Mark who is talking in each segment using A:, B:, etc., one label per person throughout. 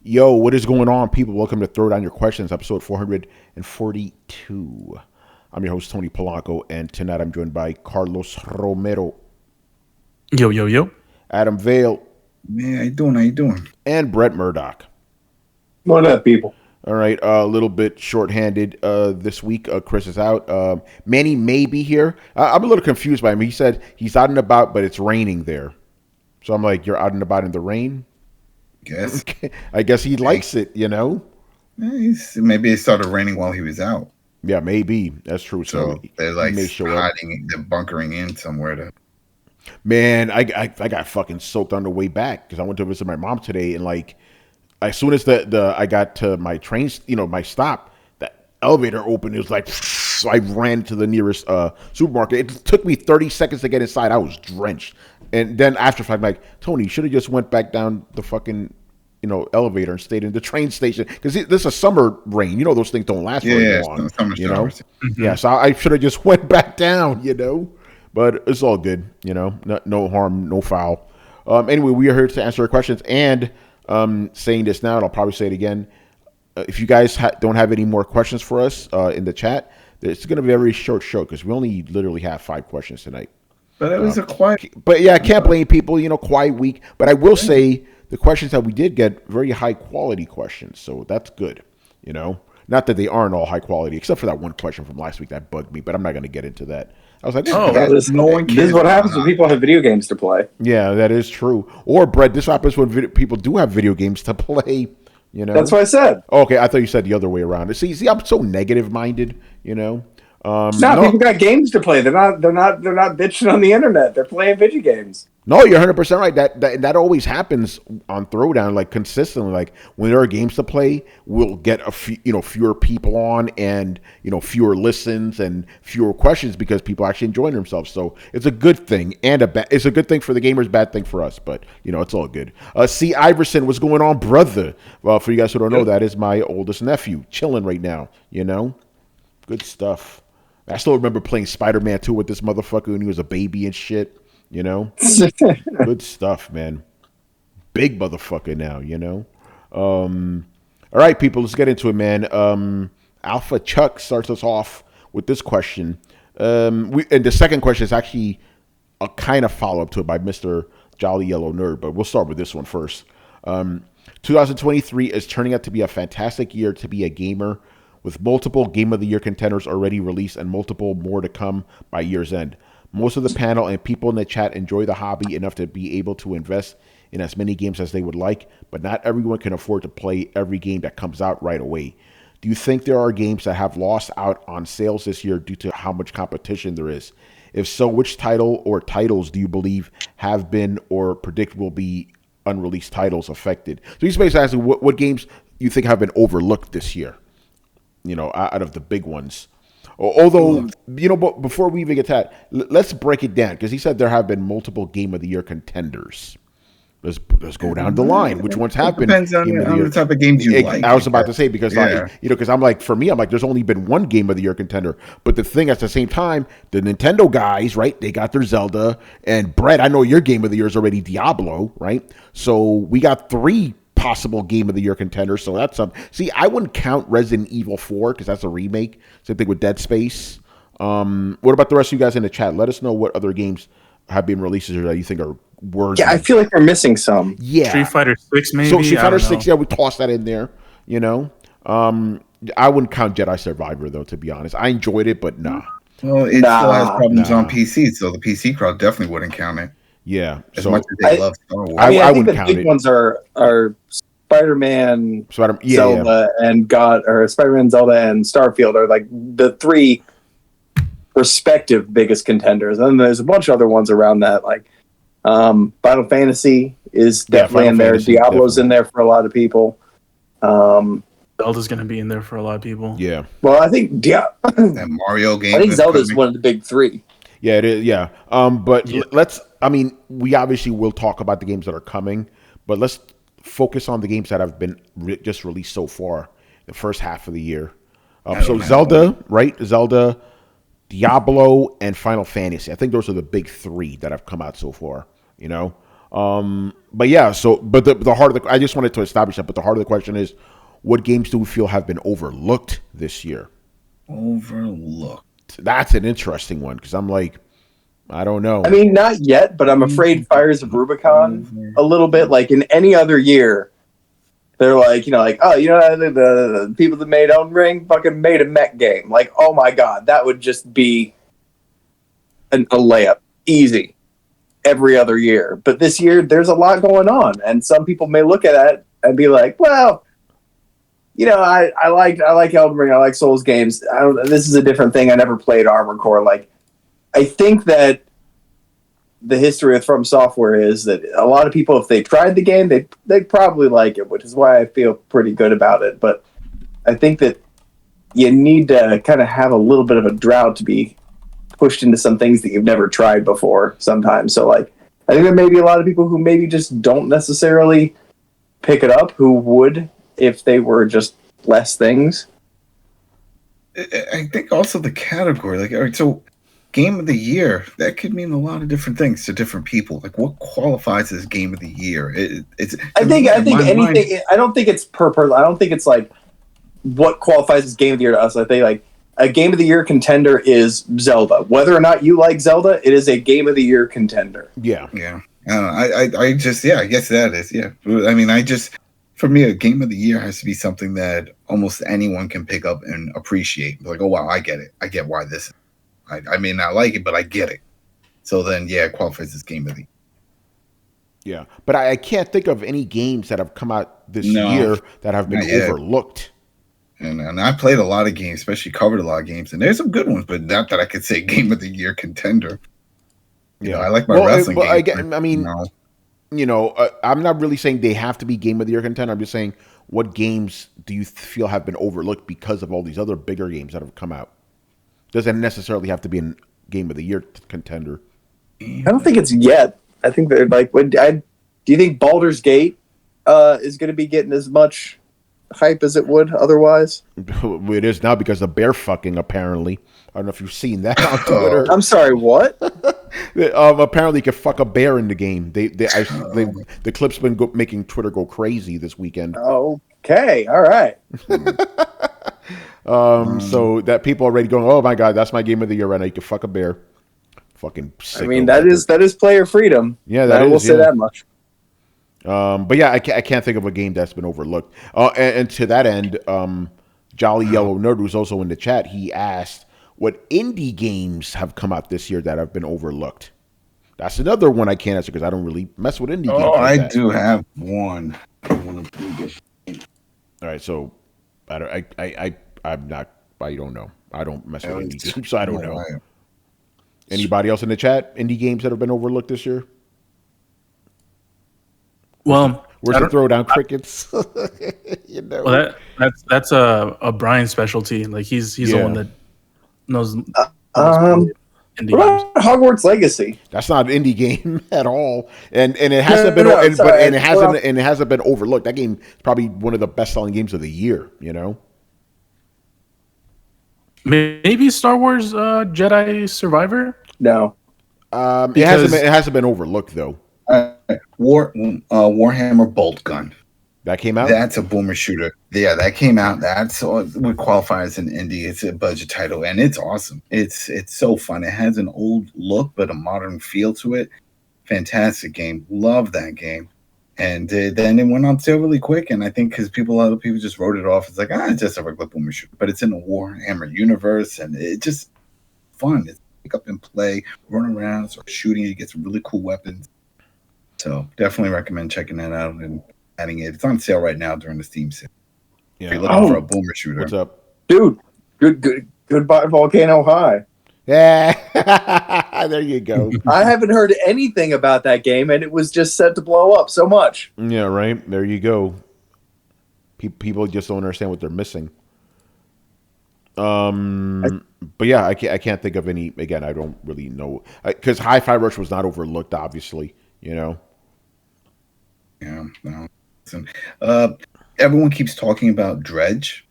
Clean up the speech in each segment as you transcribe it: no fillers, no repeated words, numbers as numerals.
A: Yo, what is going on, people? Welcome to Throw Down Your Questions, episode 442. I'm your host, Tony Polanco, and tonight I'm joined by Carlos Romero,
B: Yo, yo, yo.
A: Adam Vale,
C: Man, how you doing? How you doing?
A: and Brett Murdoch.
D: What up, people?
A: All right, a little bit shorthanded this week. Chris is out. Manny may be here. I'm a little confused by him. He said he's out and about, but it's raining there. So I'm like, you're out and about in the rain?
C: Guess.
A: I guess he likes it, you know?
C: Maybe it started raining while he was out.
A: Yeah, maybe. That's true.
C: So they're
A: he
C: like
A: may show up.
C: hiding, they're bunkering in somewhere to.
A: Man, I got fucking soaked on the way back because I went to visit my mom today, and like as soon as I got to my train, my stop, the elevator opened. It was like, so I ran to the nearest supermarket. It took me 30 seconds to get inside. I was drenched, and then after fact, like, Tony, you should have just went back down the fucking elevator and stayed in the train station because this is a summer rain. You know those things don't last very long.
C: Summer showers.
A: Yeah, so I should have just went back down. But it's all good, no harm, no foul. Anyway, we are here to answer your questions, and saying this now, and I'll probably say it again. If you guys don't have any more questions for us in the chat, it's going to be a very short show because we only literally have 5 questions tonight.
C: But it was a quiet.
A: But yeah, I can't blame people, quiet week. But I will say the questions that we did get, very high quality questions, so that's good, Not that they aren't all high quality, except for that one question from last week that bugged me, but I'm not going to get into that. I was like,
D: this is what happens when people have video games to play.
A: Yeah, that is true. Or, Brett, this happens when people do have video games to play,
D: That's what I said.
A: Okay, I thought you said the other way around. See, I'm so negative-minded,
D: No, people got games to play. They're not bitching on the internet. They're playing video games.
A: No, you're 100% right. That always happens on Throwdown, like consistently. Like when there are games to play, we'll get fewer people on, and fewer listens and fewer questions because people actually enjoying themselves. So it's a good thing, and it's a good thing for the gamers, bad thing for us. But it's all good. C. Iverson, what's going on, brother? Well, for you guys who don't know, that is my oldest nephew, chilling right now. Good stuff. I still remember playing Spider-Man 2 with this motherfucker when he was a baby and shit. Good stuff, man. Big motherfucker now, All right, people, let's get into it, man. Alpha Chuck starts us off with this question. And the second question is actually a kind of follow-up to it by Mr. Jolly Yellow Nerd, but we'll start with this one first. 2023 is turning out to be a fantastic year to be a gamer, with multiple Game of the Year contenders already released and multiple more to come by year's end. Most of the panel and people in the chat enjoy the hobby enough to be able to invest in as many games as they would like, but not everyone can afford to play every game that comes out right away. Do you think there are games that have lost out on sales this year due to how much competition there is? If so, which title or titles do you believe have been or predict will be unreleased titles affected? So he's basically asking what games you think have been overlooked this year, out of the big ones. Although, but before we even get to that, let's break it down because he said there have been multiple Game of the Year contenders. Let's go down the line. Which ones have been?
C: Depends on the type of games you like.
A: I was about to say because, because I'm like, for me, I'm like, there's only been one Game of the Year contender. But the thing at the same time, the Nintendo guys, right? They got their Zelda, and Brett, I know your Game of the Year is already Diablo, right? So we got 3 possible Game of the Year contenders, so that's something. See, I wouldn't count Resident Evil 4 because that's a remake. Same thing with Dead Space. What about the rest of you guys in the chat? Let us know what other games have been released that you think are worthy.
D: Yeah, I feel like we're missing some.
A: Yeah,
B: Street Fighter 6 maybe.
A: So Street Fighter 6, yeah, we tossed that in there. I wouldn't count Jedi Survivor though, to be honest. I enjoyed it, but nah.
C: Well, it still has problems on PC, so the PC crowd definitely wouldn't count it.
A: Yeah,
C: as much as they love Star Wars.
D: I think the big ones are Spider-Man, Zelda, and Spider-Man, Zelda, and Starfield are like the 3 respective biggest contenders. And then there's a bunch of other ones around that, like Final Fantasy is definitely in there. Diablo's in there for a lot of people.
B: Zelda's going to be in there for a lot of people.
A: Yeah.
D: Well, I think
C: that Mario game.
D: I think Zelda's one of the big 3.
A: Yeah, it is. Yeah. But let's. I mean, we obviously will talk about the games that are coming, but let's focus on the games that have been just released so far, the first half of the year. So Zelda, right? Zelda, Diablo, and Final Fantasy. I think those are the big 3 that have come out so far. But yeah, but the heart of the I just wanted to establish that. But the heart of the question is, what games do we feel have been overlooked this year?
C: Overlooked.
A: That's an interesting one because I'm like, I don't know.
D: I mean, not yet, but I'm afraid Fires of Rubicon a little bit. Like in any other year, they're like, the people that made Elden Ring fucking made a mech game. Like, oh my god, that would just be a layup, easy, every other year. But this year, there's a lot going on, and some people may look at that and be like, well, I like Elden Ring, I like Souls games. This is a different thing. I never played Armored Core. Like, I think that the history of From Software is that a lot of people, if they tried the game, they'd probably like it, which is why I feel pretty good about it. But I think that you need to kind of have a little bit of a drought to be pushed into some things that you've never tried before sometimes. So, like, I think there may be a lot of people who maybe just don't necessarily pick it up who would if they were just less things.
C: I think also the category, like, all right, so Game of the Year, that could mean a lot of different things to different people. Like, what qualifies as Game of the Year?
D: I think anything. I don't think it's per person. I don't think it's like what qualifies as Game of the Year to us. I think like a Game of the Year contender is Zelda. Whether or not you like Zelda, it is a Game of the Year contender.
A: Yeah.
C: I guess that is. Yeah. I mean, for me, a Game of the Year has to be something that almost anyone can pick up and appreciate. Like, oh wow, I get it. I get why this. I may not like it, but I get it. So then, yeah, it qualifies as Game of the Year.
A: Yeah, but I can't think of any games that have come out this year that have been overlooked.
C: And I played a lot of games, especially covered a lot of games, and there's some good ones, but not that I could say Game of the Year contender. I like my wrestling games.
A: I'm not really saying they have to be Game of the Year contender. I'm just saying, what games do you feel have been overlooked because of all these other bigger games that have come out? Doesn't necessarily have to be a Game of the Year contender.
D: I don't think it's yet. I think they're like, do you think Baldur's Gate is going to be getting as much hype as it would otherwise?
A: It is now because of bear fucking, apparently. I don't know if you've seen that on Twitter.
D: I'm sorry, what?
A: Apparently you can fuck a bear in the game. The clip's been making Twitter go crazy this weekend.
D: Okay, all right.
A: So that people are already going, oh my god, that's my Game of the Year right now. You can fuck a bear. Fucking sick.
D: I mean, that is player freedom.
A: Yeah, I
D: will say that much.
A: But yeah, I can't think of a game that's been overlooked. And to that end, Jolly Yellow Nerd, who's also in the chat, he asked what indie games have come out this year that have been overlooked. That's another one I can't answer because I don't really mess with indie games.
C: Oh, like I do have one.
A: All right, so I'm not. I don't know. I don't mess with indie games, so I don't know. Anybody else in the chat? Indie games that have been overlooked this year?
B: Well,
A: where's the Throwdown crickets?
B: Well, that's a Brian specialty. Like he's the one that knows.
D: Indie games. Hogwarts Legacy.
A: That's not an indie game at all, and it hasn't been. It hasn't been overlooked. That game is probably one of the best selling games of the year.
B: Maybe Star Wars Jedi Survivor.
D: No,
A: it hasn't been overlooked though.
C: Warhammer Bolt Gun.
A: That came out?
C: That's a boomer shooter. Yeah, that came out. That's what qualifies as an indie. It's a budget title, and it's awesome. It's so fun. It has an old look, but a modern feel to it. Fantastic game. Love that game. And then it went on sale really quick, and I think because other people just wrote it off. It's like, it's just a regular boomer shooter. But it's in the Warhammer universe, and it's just fun. It's pick up and play, run around, start shooting. You get some really cool weapons. So definitely recommend checking that out and adding it. It's on sale right now during the Steam sale. Yeah. If you're looking for a boomer shooter.
A: What's up?
D: Dude, goodbye Volcano High.
A: Yeah, there you go.
D: I haven't heard anything about that game, and it was just set to blow up so much.
A: Yeah, right. There you go. People just don't understand what they're missing. But yeah, I can't think of any. Again, I don't really know because Hi-Fi Rush was not overlooked, obviously.
C: Yeah, no. Listen, everyone keeps talking about Dredge.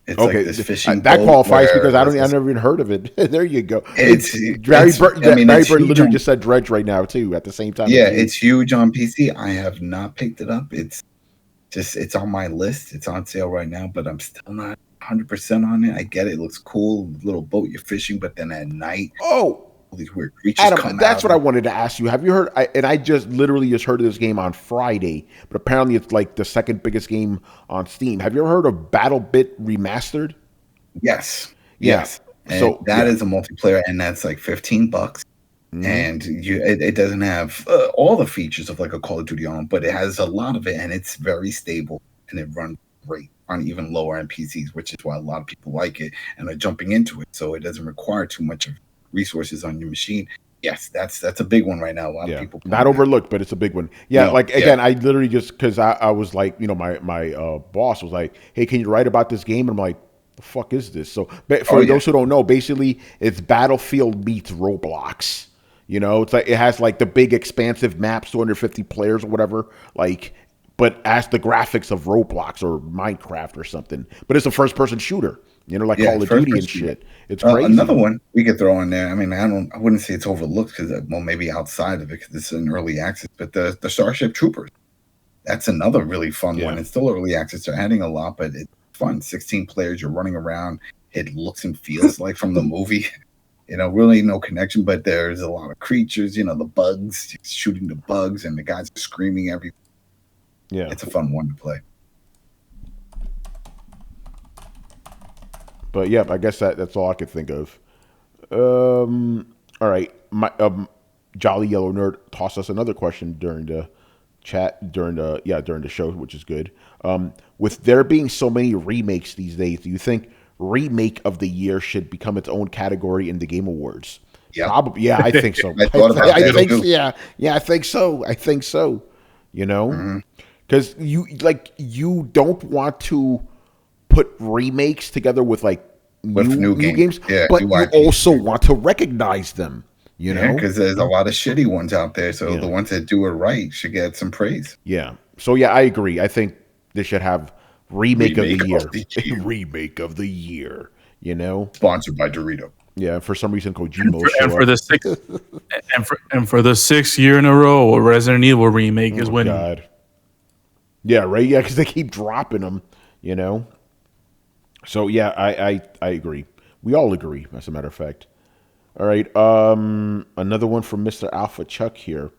C: It's like this fishing
A: that qualifies because I never even heard of it. There you go.
C: Barry
A: Bird literally just said Dredge right now too at the same time.
C: Yeah, it's huge on PC. I have not picked it up. It's on my list. It's on sale right now, but I'm still not 100% on it. I get it. It looks cool. Little boat you're fishing, but then at night, all these weird creatures come out.
A: That's what I wanted to ask you. Have you heard? I just literally heard of this game on Friday, but apparently it's like the second biggest game on Steam. Have you ever heard of BattleBit Remastered?
C: Yes.
A: Yeah.
C: Yes. And so that is a multiplayer, and that's like $15. Mm-hmm. And it doesn't have all the features of like a Call of Duty on, but it has a lot of it, and it's very stable, and it runs great on even lower end PCs, which is why a lot of people like it and are jumping into it. So it doesn't require too much of resources on your machine. Yes, that's a big one right now. A lot of people
A: not overlooked, but it's a big one. Yeah, again, I literally just because I was like, my boss was like, "Hey, can you write about this game?" And I'm like, "The fuck is this?" So for those who don't know, basically it's Battlefield meets Roblox. It's like it has like the big expansive maps, 250 players or whatever, but as the graphics of Roblox or Minecraft or something. But it's a first-person shooter, like Call of Duty and shit. It's crazy.
C: Another one we could throw in there. I mean, I wouldn't say it's overlooked because, maybe outside of it because it's in early access. But the Starship Troopers, that's another really fun one. It's still early access. They're adding a lot, but it's fun. 16 players, you're running around. It looks and feels like from the movie. Really no connection, but there's a lot of creatures. The bugs, shooting the bugs, and the guys are screaming everywhere. Yeah, it's a fun one to play.
A: But yeah, I guess that's all I could think of. All right, my Jolly Yellow Nerd tossed us another question during the chat during the show, which is good. With there being so many remakes these days, do you think Remake of the Year should become its own category in the Game Awards?
C: Yeah,
A: probably. Yeah, I think so. I think so. I think so. Because you don't want to put remakes together with new games, but you also want to recognize them.
C: Because there's a lot of shitty ones out there. So the ones that do it right should get some praise.
A: Yeah. So I agree. I think they should have Remake of the Year. Remake of the Year.
C: Sponsored by Dorito.
A: Yeah, for some reason Kojima
B: for the sixth year in a row, a Resident Evil remake is winning. God.
A: Yeah, right. Yeah, because they keep dropping them. So yeah, I agree. We all agree, as a matter of fact. All right. Another one from Mr. Alpha Chuck here.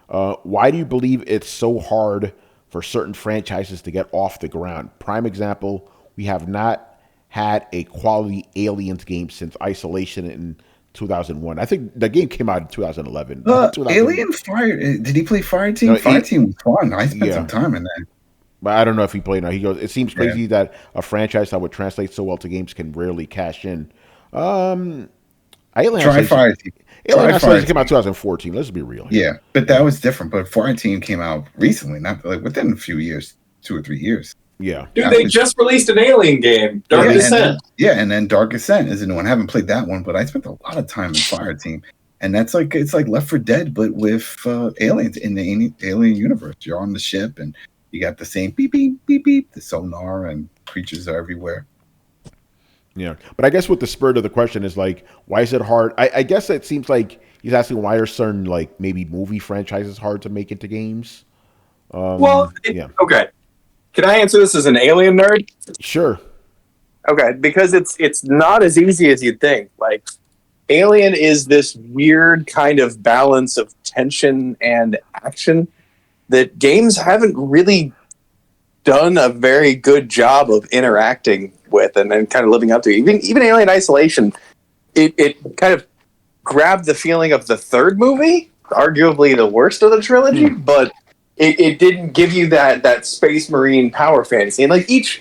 A: Why do you believe it's so hard for certain franchises to get off the ground? Prime example, we have not had a quality Aliens game since Isolation in 2001. I think the game came out in 2011.
C: Alien Fire. Did he play Fireteam? No, Fireteam was fun. I spent some time in that.
A: But I don't know if he played now. He goes, it seems crazy that a franchise that would translate so well to games can rarely cash in.
C: Alien Fireteam.
A: Alien Isolation came out 2014. Let's be real
C: here. Yeah, but that was different. But Fireteam came out recently, not within a few years, 2 or 3 years.
A: Yeah.
D: Dude, they just released an Alien game, Dark Descent.
C: And then Dark Descent is a new one. I haven't played that one, but I spent a lot of time in Fireteam. And that's it's like Left 4 Dead, but with aliens in the alien universe. You're on the ship, and you got the same beep, beep, beep, beep, the sonar, and creatures are everywhere.
A: Yeah. But I guess what the spirit of the question is why is it hard? I guess it seems like he's asking why are certain maybe movie franchises hard to make into games?
D: Okay. Can I answer this as an Alien nerd?
A: Sure.
D: Okay, because it's not as easy as you'd think. Alien is this weird kind of balance of tension and action that games haven't really done a very good job of interacting with and then kind of living up to. Even Alien Isolation, it kind of grabbed the feeling of the third movie, arguably the worst of the trilogy, but it didn't give you that space marine power fantasy. And each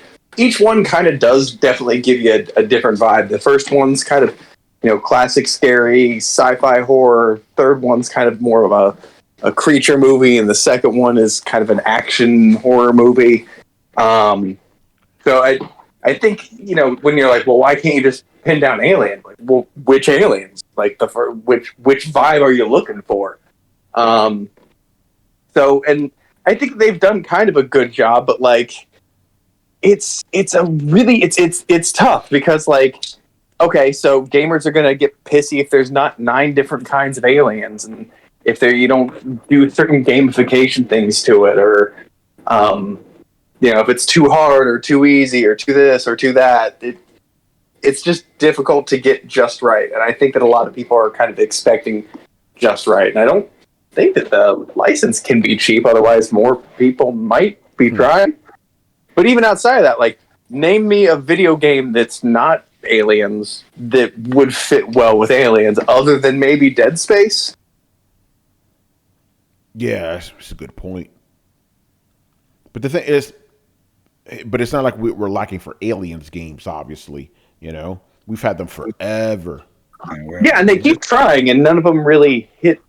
D: one kind of does definitely give you a different vibe. The first one's kind of classic scary sci-fi horror. Third one's kind of more of a creature movie, and the second one is kind of an action horror movie. So I think when you're like, well, why can't you just pin down Alien? Well, which aliens? Which vibe are you looking for? So, and I think they've done kind of a good job, but it's tough because like, okay, so gamers are gonna get pissy if there's not 9 different kinds of aliens, and if you don't do certain gamification things to it, or if it's too hard or too easy or too this or too that, it's just difficult to get just right. And I think that a lot of people are kind of expecting just right, and I don't think that the license can be cheap. Otherwise, more people might be trying. But even outside of that, like, name me a video game that's not aliens that would fit well with aliens, other than maybe Dead Space.
A: Yeah, that's a good point. But the thing is, it's not like we're lacking for aliens games. Obviously, we've had them forever.
D: Yeah, and they keep trying, and none of them really hit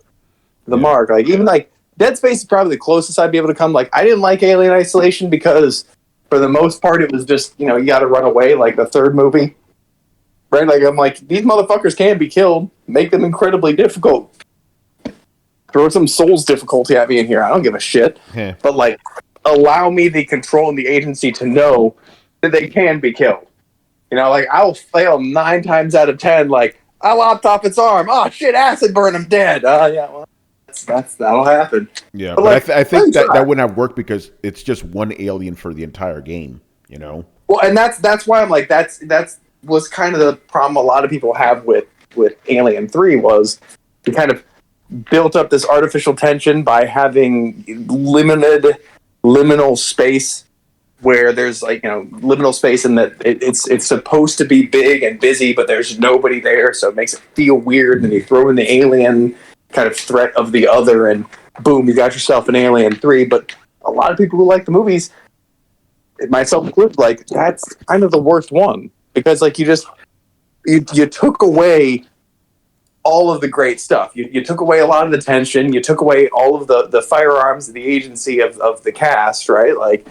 D: the mark. Like, even like Dead Space is probably the closest I'd be able to come. Like, I didn't like Alien Isolation because, for the most part, it was just you got to run away, like the third movie, right? Like, I'm like, these motherfuckers can be killed. Make them incredibly difficult. Throw some Souls difficulty at me in here. I don't give a shit.
A: Yeah.
D: But like, allow me the control and the agency to know that they can be killed. Like, I'll fail 9 times out of 10. Like, I lopped off its arm. Oh shit! Acid burn. I'm dead. Yeah. Well, that'll happen.
A: Yeah, but like, I think that wouldn't have worked because it's just one alien for the entire game.
D: Well, and that's why I'm like, that's was kind of the problem a lot of people have with Alien 3 was you kind of built up this artificial tension by having limited liminal space where there's like liminal space in that it's supposed to be big and busy, but there's nobody there, so it makes it feel weird. And you throw in the alien kind of threat of the other, and boom, you got yourself an Alien 3. But a lot of people who like the movies, myself included, like, that's kind of the worst one because like you took away all of the great stuff. You took away a lot of the tension. You took away all of the firearms, the agency of the cast, right? Like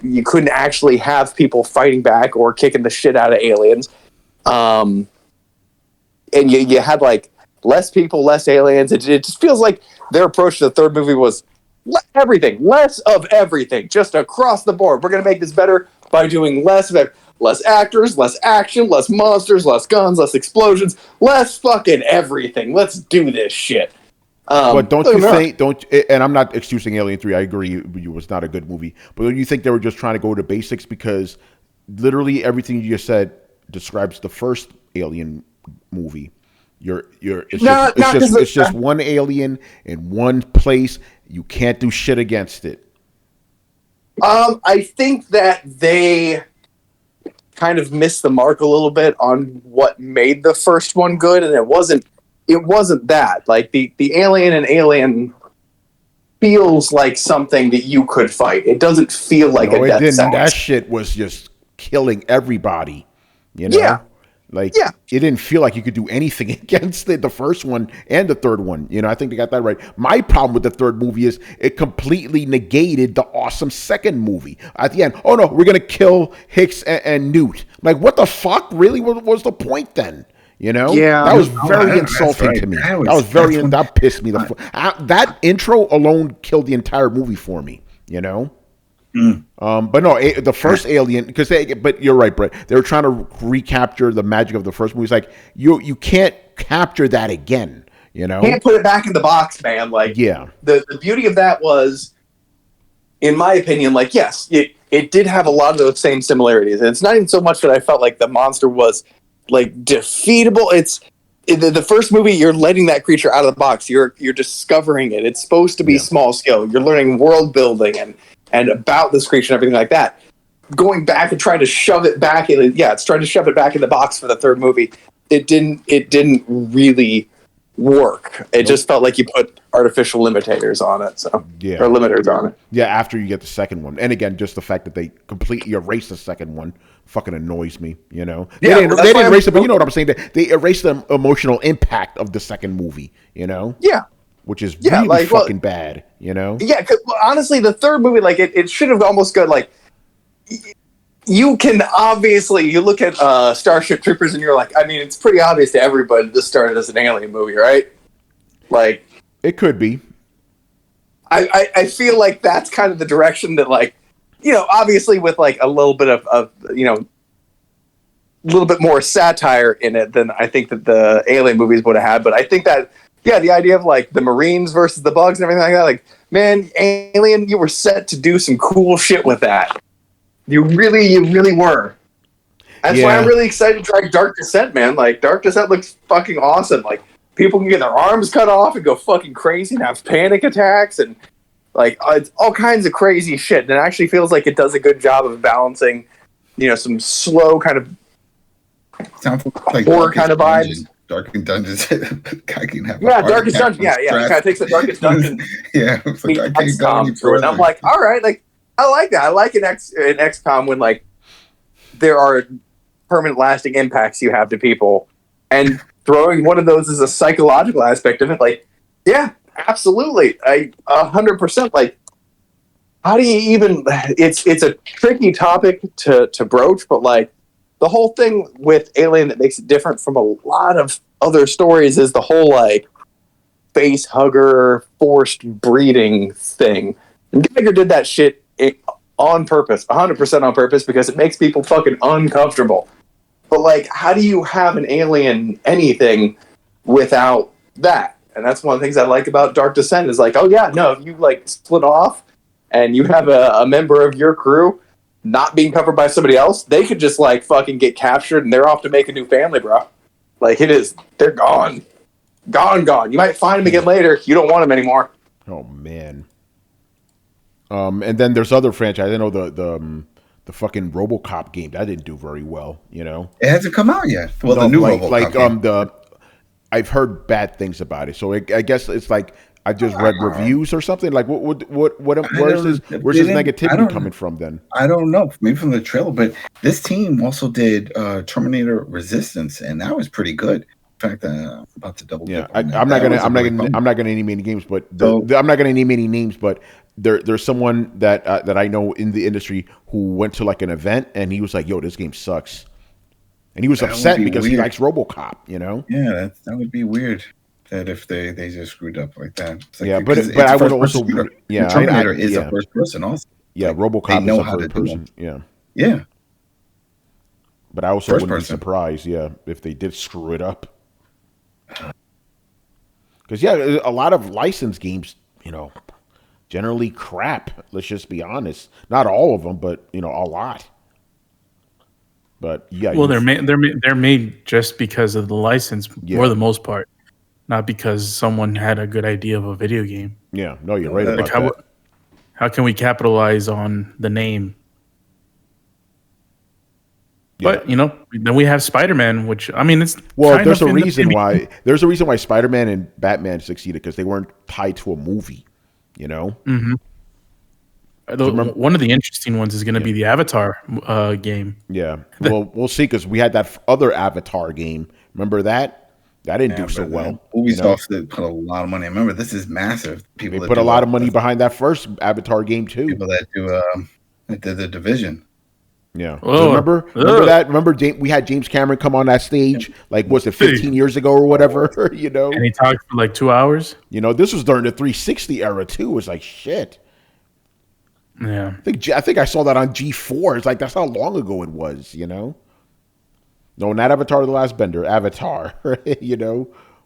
D: you couldn't actually have people fighting back or kicking the shit out of aliens. And you had like less people, less aliens. It just feels like their approach to the third movie was less of everything, just across the board. We're going to make this better by doing less of it. Less actors, less action, less monsters, less guns, less explosions, less fucking everything. Let's do this shit.
A: But don't you think? And I'm not excusing Alien 3. I agree, it was not a good movie. But don't you think they were just trying to go to basics because literally everything you just said describes the first Alien movie? It's just one alien in one place. You can't do shit against it.
D: I think that they kind of missed the mark a little bit on what made the first one good, and it wasn't that. Like the alien in Alien feels like something that you could fight. It doesn't feel like a death sentence.
A: That shit was just killing everybody. Yeah. It didn't feel like you could do anything against it, the first one and the third one. I think they got that right. My problem with the third movie is it completely negated the awesome second movie. At the end, oh no, we're going to kill Hicks and Newt. Like, what the fuck? Really? What was the point then?
D: Yeah,
A: that was very insulting to me. That pissed me. That intro alone killed the entire movie for me, But no, the first Alien, but you're right, Brett. They were trying to recapture the magic of the first movie. It's like you can't capture that again.
D: Can't put it back in the box, man. Like,
A: yeah,
D: the beauty of that was, in my opinion, like, yes, it did have a lot of those same similarities, and it's not even so much that I felt like the monster was like defeatable. It's in the first movie, you're letting that creature out of the box. You're discovering it. It's supposed to be small scale. You're learning world building and about this creature and everything like that. Going back and trying to shove it back in, it's trying to shove it back in the box for the third movie. It didn't really work. It just felt like you put artificial limitators on it, or limiters on it.
A: Yeah, after you get the second one, and again, just the fact that they completely erased the second one fucking annoys me. They didn't erase it, but you know what I'm saying. They erased the emotional impact of the second movie.
D: Yeah.
A: Which is really fucking bad,
D: Yeah, because honestly, the third movie, like, it should have almost got, like, you can obviously, you look at Starship Troopers and you're like, I mean, it's pretty obvious to everybody this started as an alien movie, right? Like,
A: it could be.
D: I feel like that's kind of the direction that, like, obviously with like a little bit of a little bit more satire in it than I think that the Alien movies would have had. But I think that, the idea of like the Marines versus the bugs and everything like that, like, man, Alien, you were set to do some cool shit with that. You really were. That's why I'm really excited to try Dark Descent, man. Like, Dark Descent looks fucking awesome. Like, people can get their arms cut off and go fucking crazy and have panic attacks and like it's all kinds of crazy shit. And it actually feels like it does a good job of balancing, some slow kind of
C: sounds like
D: horror kind of vibes.
C: Darkest Dungeons.
D: Darkest Dungeon. Yeah. It kind of takes the Darkest Dungeon.
C: It's like I can't go any
D: and
C: further.
D: I'm like, all right, like I like that. I like in XCOM when like there are permanent lasting impacts you have to people, and throwing one of those as a psychological aspect of it. Like, yeah, absolutely. 100%. Like, how do you even? It's a tricky topic to broach, but like. The whole thing with Alien that makes it different from a lot of other stories is the whole, like, face hugger, forced breeding thing. And Geiger did that shit on purpose, 100% on purpose, because it makes people fucking uncomfortable. But, like, how do you have an alien anything without that? And that's one of the things I like about Dark Descent is, like, oh, yeah, no, if you, like, split off and you have a member of your crew not being covered by somebody else, they could just like fucking get captured and they're off to make a new family, bro. Like they're gone. Gone. You might find them again later. You don't want them anymore.
A: Oh man. And then there's other franchise. I know the fucking RoboCop game that didn't do very well.
C: It hasn't come out yet. Well, the new RoboCop game.
A: I've heard bad things about it. So I guess it's like. I just read reviews or something. Like, where's this negativity coming from then?
C: I don't know. Maybe from the trailer. But this team also did Terminator Resistance, and that was pretty good. In fact, I'm about to double.
A: Yeah, I'm not gonna name any games, but I'm not gonna name any names. But there's someone that I know in the industry who went to like an event, and he was like, "Yo, this game sucks," and he was upset because he likes RoboCop.
C: Yeah, that would be weird. That if they just screwed up like that.
A: Like, but I would also
C: Terminator is a first person also.
A: Yeah, RoboCop is a first person.
C: Yeah.
A: But I also wouldn't be surprised, if they did screw it up. Because a lot of licensed games, generally crap. Let's just be honest. Not all of them, but a lot. But yeah.
B: Well, they're made just because of the license for the most part. Not because someone had a good idea of a video game.
A: Yeah, no, you're right about that.
B: How can we capitalize on the name? Yeah. But then we have Spider-Man, which it's
A: there's a reason why. There's a reason why Spider-Man and Batman succeeded because they weren't tied to a movie.
B: Mm-hmm. One of the interesting ones is going to be the Avatar game.
A: Yeah, well, we'll see because we had that other Avatar game. Remember that? That didn't do so well.
C: Ubisoft put a lot of money. Remember, this is massive.
A: They put a lot of money behind that first Avatar game too.
C: People that do the Division.
A: Yeah. Remember that? Remember we had James Cameron come on that stage, like, was it 15 years ago or whatever,
B: And he talked for like 2 hours.
A: This was during the 360 era too. It was like shit.
B: Yeah.
A: I think I saw that on G4. It's like, that's how long ago it was, No, not Avatar The Last Bender. Avatar,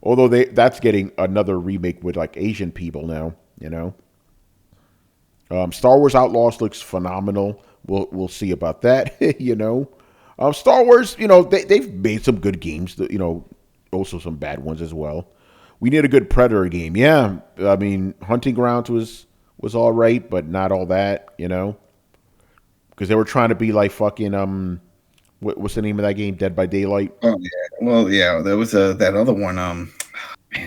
A: Although that's getting another remake with like Asian people now, Star Wars Outlaws looks phenomenal. We'll see about that, Star Wars, they've made some good games, also some bad ones as well. We need a good Predator game. Yeah, Hunting Grounds was all right, but not all that, because they were trying to be like fucking what's the name of that game? Dead by Daylight.
C: Oh yeah, well yeah, there was that other one. Man,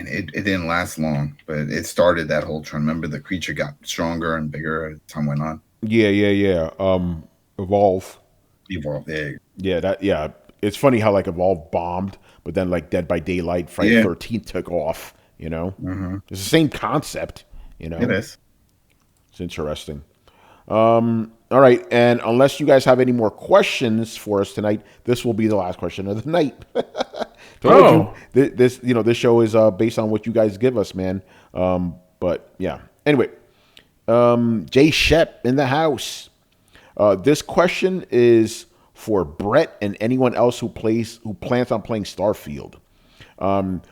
C: it didn't last long, but it started that whole trend. Remember, the creature got stronger and bigger as time went on.
A: Yeah. Evolve. Yeah. It's funny how like Evolve bombed, but then like Dead by Daylight, Friday the 13th took off.
C: Mm-hmm.
A: It's the same concept.
C: It is.
A: It's interesting. All right, and unless you guys have any more questions for us tonight, this will be the last question of the night. This show is based on what you guys give us, man. But yeah. Anyway, Jay Shep in the house. This question is for Brett and anyone else who plans on playing Starfield.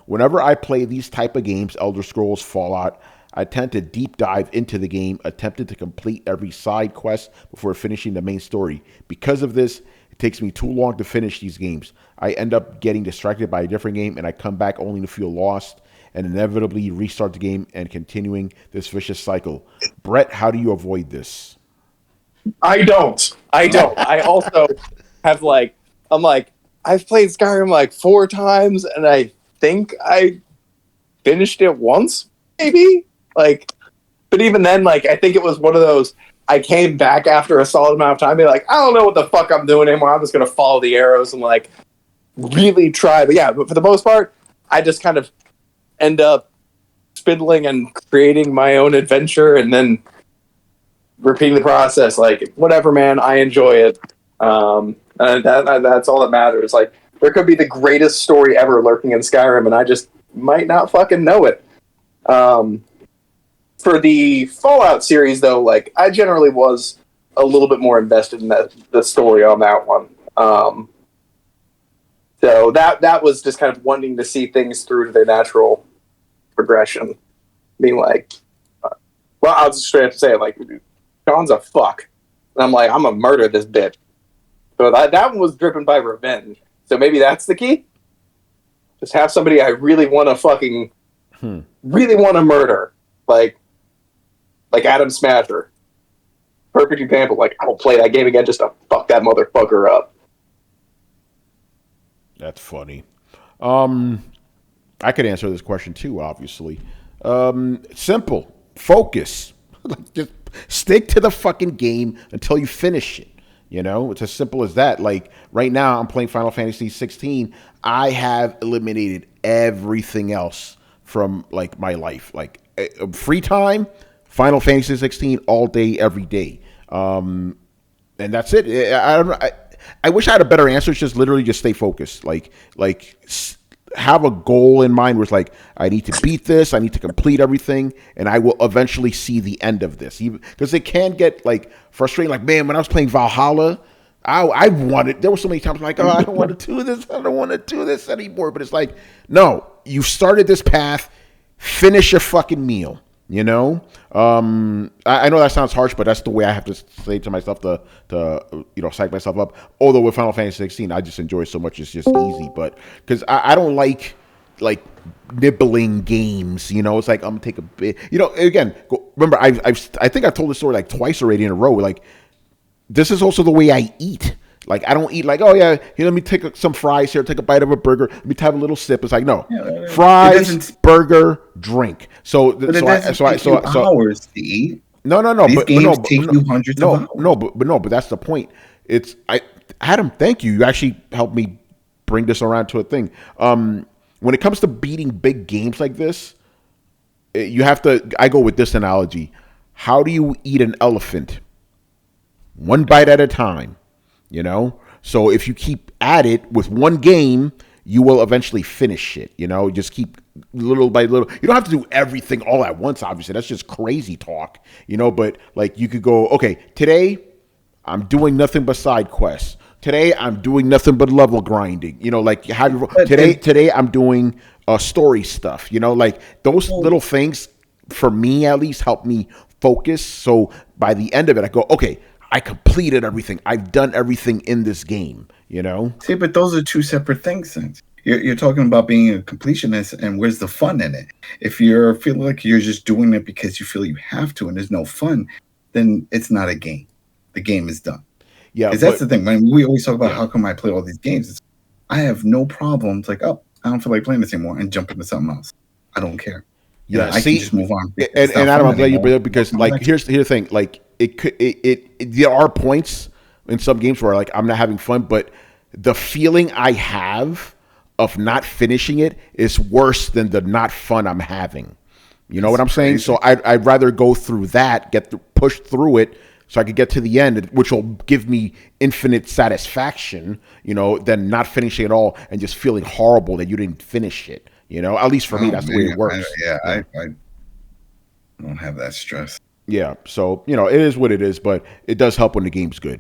A: Whenever I play these type of games, Elder Scrolls, Fallout, I tend to deep dive into the game, attempting to complete every side quest before finishing the main story. Because of this, it takes me too long to finish these games. I end up getting distracted by a different game, and I come back only to feel lost and inevitably restart the game and continuing this vicious cycle. Brett, how do you avoid this?
D: I don't. I also have I've played Skyrim 4 times, and I think I finished it once, maybe. But even then, I think it was one of those. I came back after a solid amount of time, be like, I don't know what the fuck I'm doing anymore. I'm just gonna follow the arrows and really try. But for the most part, I just kind of end up spindling and creating my own adventure, and then repeating the process. Whatever, man, I enjoy it. And that's all that matters. There could be the greatest story ever lurking in Skyrim, and I just might not fucking know it. For the Fallout series, though, I generally was a little bit more invested in the story on that one. So that was just kind of wanting to see things through to their natural progression. Being well, I'll just straight up say it, Sean's a fuck. And I'm I'm gonna murder this bitch. So that one was driven by revenge. So maybe that's the key? Just have somebody I really want to really want to murder. Like Adam Smasher. Perfect example. I will play that game again just to fuck that motherfucker up.
A: That's funny. I could answer this question too, obviously. Simple. Focus. Just stick to the fucking game until you finish it. It's as simple as that. Right now, I'm playing Final Fantasy 16. I have eliminated everything else from my life. Free time, Final Fantasy 16 all day, every day. And that's it. I wish I had a better answer. It's just literally just stay focused. Have a goal in mind where it's I need to beat this, I need to complete everything, and I will eventually see the end of this. Because it can get frustrating. Man, when I was playing Valhalla, I wanted. There were so many times I don't want to do this. I don't want to do this anymore. But it's no, you started this path. Finish your fucking meal. I know that sounds harsh, but that's the way I have to say to myself to psych myself up. Although with Final Fantasy 16, I just enjoy it so much, it's just easy. But because I don't like nibbling games, it's I'm gonna take a bit. Again, remember I think I told this story twice already in a row. This is also the way I eat. I don't eat oh yeah, here, let me take some fries here, take a bite of a burger, let me have a little sip. It's no, fries, burger, drink. So
C: hours to eat.
A: No.
C: These games take you hundreds of hours.
A: But that's the point. Adam, thank you. You actually helped me bring this around to a thing. When it comes to beating big games like this, you have to. I go with this analogy. How do you eat an elephant? One bite at a time. So if you keep at it with one game, you will eventually finish it. Just keep little by little. You don't have to do everything all at once, obviously. That's just crazy talk, But you could go, okay, today I'm doing nothing but side quests. Today I'm doing nothing but level grinding. Today I'm doing story stuff. Those little things, for me at least, help me focus. So by the end of it, I go, okay, I completed everything. I've done everything in this game,
C: See, but those are two separate things. You're talking about being a completionist, and where's the fun in it? If you're feeling like you're just doing it because you feel you have to and there's no fun, then it's not a game. The game is done. Yeah, because that's the thing. When we always talk about how come I play all these games, I have no problems. I don't feel like playing this anymore and jump into something else. I don't care.
A: Yeah,
C: I can just move on.
A: And Adam, I'm glad you bring it up because here's the thing. There are points in some games where I'm not having fun, but the feeling I have of not finishing it is worse than the not fun I'm having. You know what I'm saying? So I'd rather go through that, push through it, so I could get to the end, which will give me infinite satisfaction, than not finishing it all and just feeling horrible that you didn't finish it. At least for me, that's the way it works.
C: I don't have that stress.
A: Yeah, so it is what it is, but it does help when the game's good.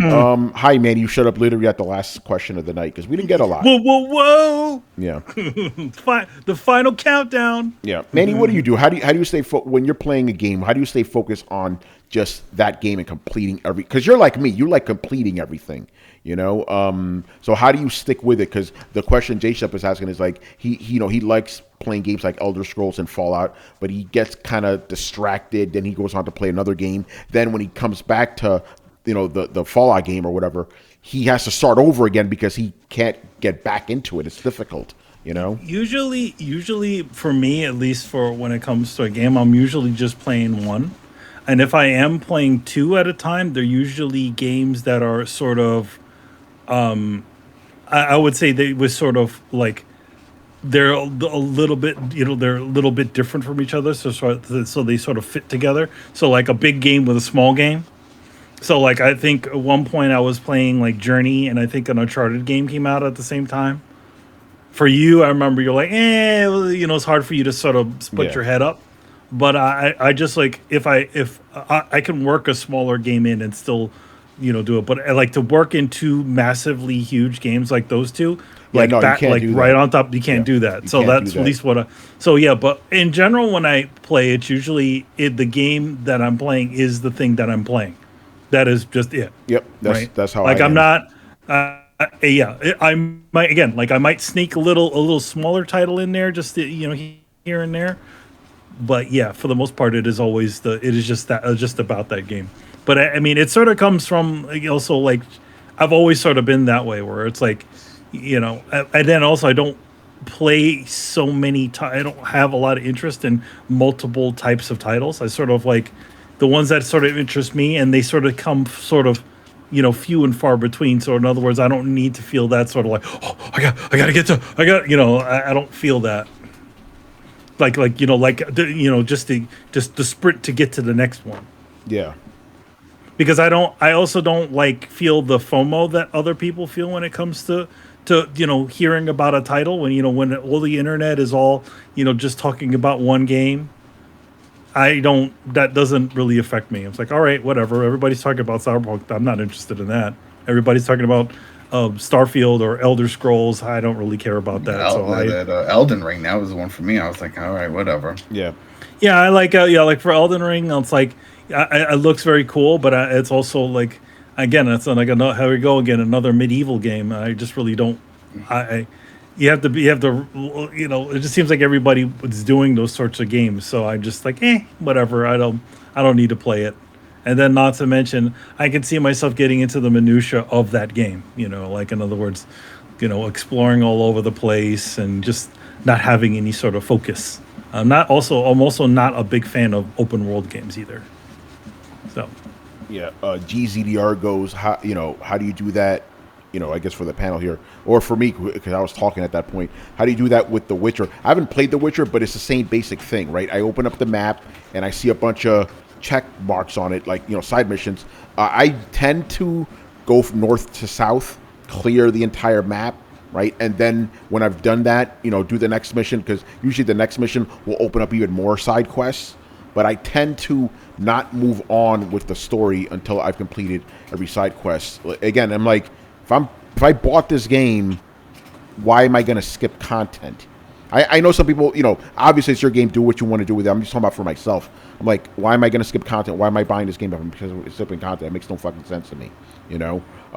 A: Hi, man, you shut up literally at the last question of the night because we didn't get a lot.
E: Whoa!
A: Yeah,
E: the final countdown.
A: Yeah, Manny, what do you do? How do you stay when you're playing a game? How do you stay focused on just that game and completing because you're like me, you like completing everything. So how do you stick with it? Because the question J Shep is asking is like he likes playing games like Elder Scrolls and Fallout, but he gets kind of distracted. Then he goes on to play another game. Then when he comes back to the Fallout game or whatever, he has to start over again because he can't get back into it. It's difficult.
E: Usually for me, at least for when it comes to a game, I'm usually just playing one. And if I am playing two at a time, they're usually games that are sort of I would say they was sort of like they're a little bit they're a little bit different from each other, so they sort of fit together. So like a big game with a small game. So like I think at one point I was playing like Journey, and I think an Uncharted game came out at the same time. For you, I remember you're like, it's hard for you to sort of split your head up. But I just like if I can work a smaller game in and still do it, but I like to work in two massively huge games like those two, right on top. You can't do that. So that's at least what but in general, when I play, it's usually the game that I'm playing is the thing that I'm playing. That is just it.
A: Yep. That's how
E: I might sneak a little smaller title in there, just here and there. But yeah, for the most part, it is just about that game. But I mean, it sort of comes from also like I've always sort of been that way, where it's like, and then also I don't play so many. I don't have a lot of interest in multiple types of titles. I sort of like the ones that sort of interest me, and they sort of come sort of few and far between. So in other words, I don't need to feel that sort of like, I gotta get to, I don't feel that. Just the sprint to get to the next one.
A: Yeah.
E: Because I also don't like feel the FOMO that other people feel when it comes to hearing about a title when all the internet is all just talking about one game. That doesn't really affect me. It's like, all right, whatever. Everybody's talking about Cyberpunk. I'm not interested in that. Everybody's talking about Starfield or Elder Scrolls. I don't really care about that.
C: Elden Ring, that was the one for me. I was like, all right, whatever.
A: Yeah.
E: Yeah, I like like for Elden Ring, it's like it looks very cool, but it's also like again, it's like here we go again, another medieval game. I just really don't. You have to it just seems like everybody is doing those sorts of games, so I'm just like, whatever. I don't need to play it. And then not to mention, I can see myself getting into the minutia of that game, like in other words, exploring all over the place and just not having any sort of focus. I'm also not a big fan of open world games either. So,
A: yeah, GZDR goes, how do you do that? I guess for the panel here, or for me, because I was talking at that point, how do you do that with The Witcher? I haven't played The Witcher, but it's the same basic thing, right? I open up the map and I see a bunch of check marks on it, like side missions. I tend to go from north to south, clear the entire map, right? And then when I've done that, do the next mission, because usually the next mission will open up even more side quests. But I tend to not move on with the story until I've completed every side quest. Again, I'm like, if I bought this game, why am I going to skip content? I know some people, obviously it's your game, do what you want to do with it. I'm just talking about for myself. I'm like, why am I going to skip content? Why am I buying this game because it's skipping content? It makes no fucking sense to me,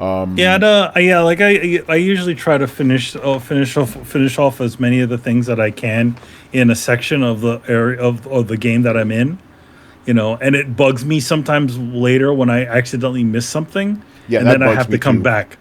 E: I usually try to finish off as many of the things that I can in a section of the area of the game that I'm in, and it bugs me sometimes later when I accidentally miss something, and then I have to come back.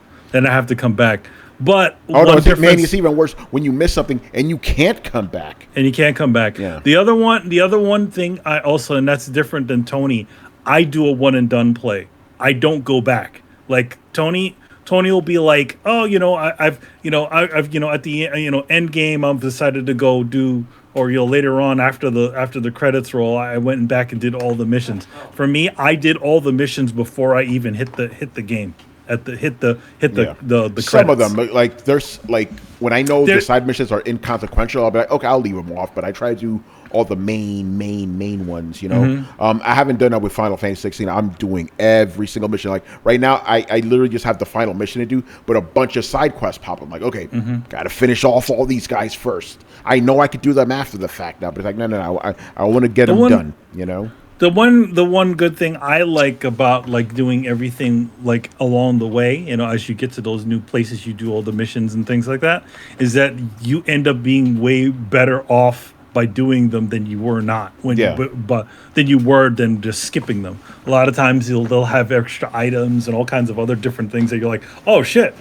E: But
A: it's even worse when you miss something and you can't come back.
E: Yeah. The other one thing I also, and that's different than Tony, I do a one and done play. I don't go back. Like Tony will be like, oh, I've at the end game I've decided to go do, or later on after the credits roll, I went back and did all the missions. For me, I did all the missions before I even hit the game. Hit the credits.
A: Some of them, like there's like when I know the side missions are inconsequential, I'll be like, okay, I'll leave them off. But I try to do all the main ones. You know, I haven't done that with Final Fantasy 16. I'm doing every single mission. Like right now, I literally just have the final mission to do, but a bunch of side quests pop up. I'm like, okay, got to finish off all these guys first. I know I could do them after the fact now, but it's like, no, I want to get them done. You know.
E: The one good thing I like about like doing everything like along the way, you know, as you get to those new places, you do all the missions and things like that, is that you end up being way better off by doing them than you were not but than you were than just skipping them. A lot of times they'll have extra items and all kinds of other different things that you're like, oh shit,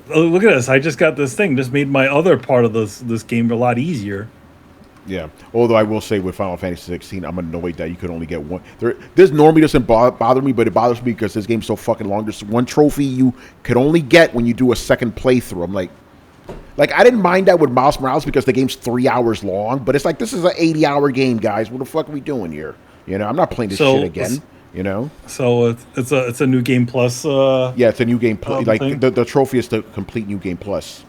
E: look at this! I just got this thing. Just made my other part of this game a lot easier.
A: Yeah, although I will say with Final Fantasy 16, I'm annoyed that you could only get one. This normally doesn't bother me, but it bothers me because this game's so fucking long. There's one trophy you could only get when you do a second playthrough. I'm like I didn't mind that with Miles Morales because the game's 3 hours long, but it's like, this is an 80-hour game, guys. What the fuck are we doing here? You know, I'm not playing this shit again. You know,
E: so it's a new game plus.
A: Yeah, it's a new game plus. Like the trophy is to complete new game plus.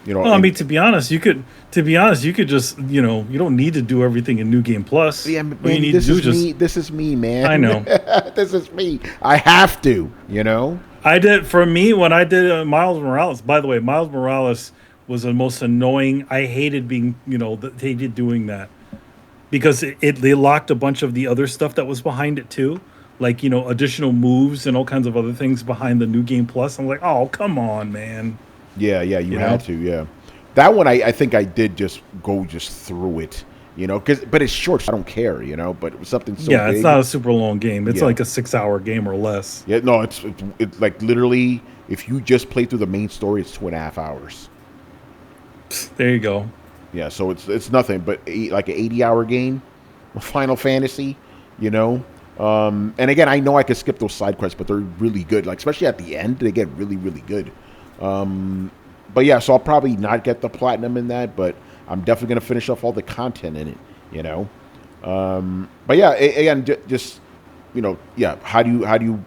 A: You know,
E: well, I mean, to be honest, you could just, you know, you don't need to do everything in New Game Plus.
A: Yeah, man, this is me, man.
E: I know.
A: This is me. I have to, you know.
E: For me, when I did Miles Morales, by the way, Miles Morales was the most annoying. I hated being, you know, hated doing that because they locked a bunch of the other stuff that was behind it too. Like, you know, additional moves and all kinds of other things behind the New Game Plus. I'm like, oh, come on, man.
A: Yeah, you had to, yeah. That one, I think I did just go through it, you know, but it's short, so I don't care, you know, but it was something so big.
E: It's not a super long game. It's like a 6-hour game or less.
A: Yeah, no, it's like literally, if you just play through the main story, it's 2.5 hours.
E: There you go.
A: Yeah, so it's nothing, but like an 80-hour game, Final Fantasy, you know. And again, I know I could skip those side quests, but they're really good. Like, especially at the end, they get really, really good. But yeah, so I'll probably not get the platinum in that, but I'm definitely going to finish off all the content in it, you know. But yeah, again, just, you know, yeah, how do you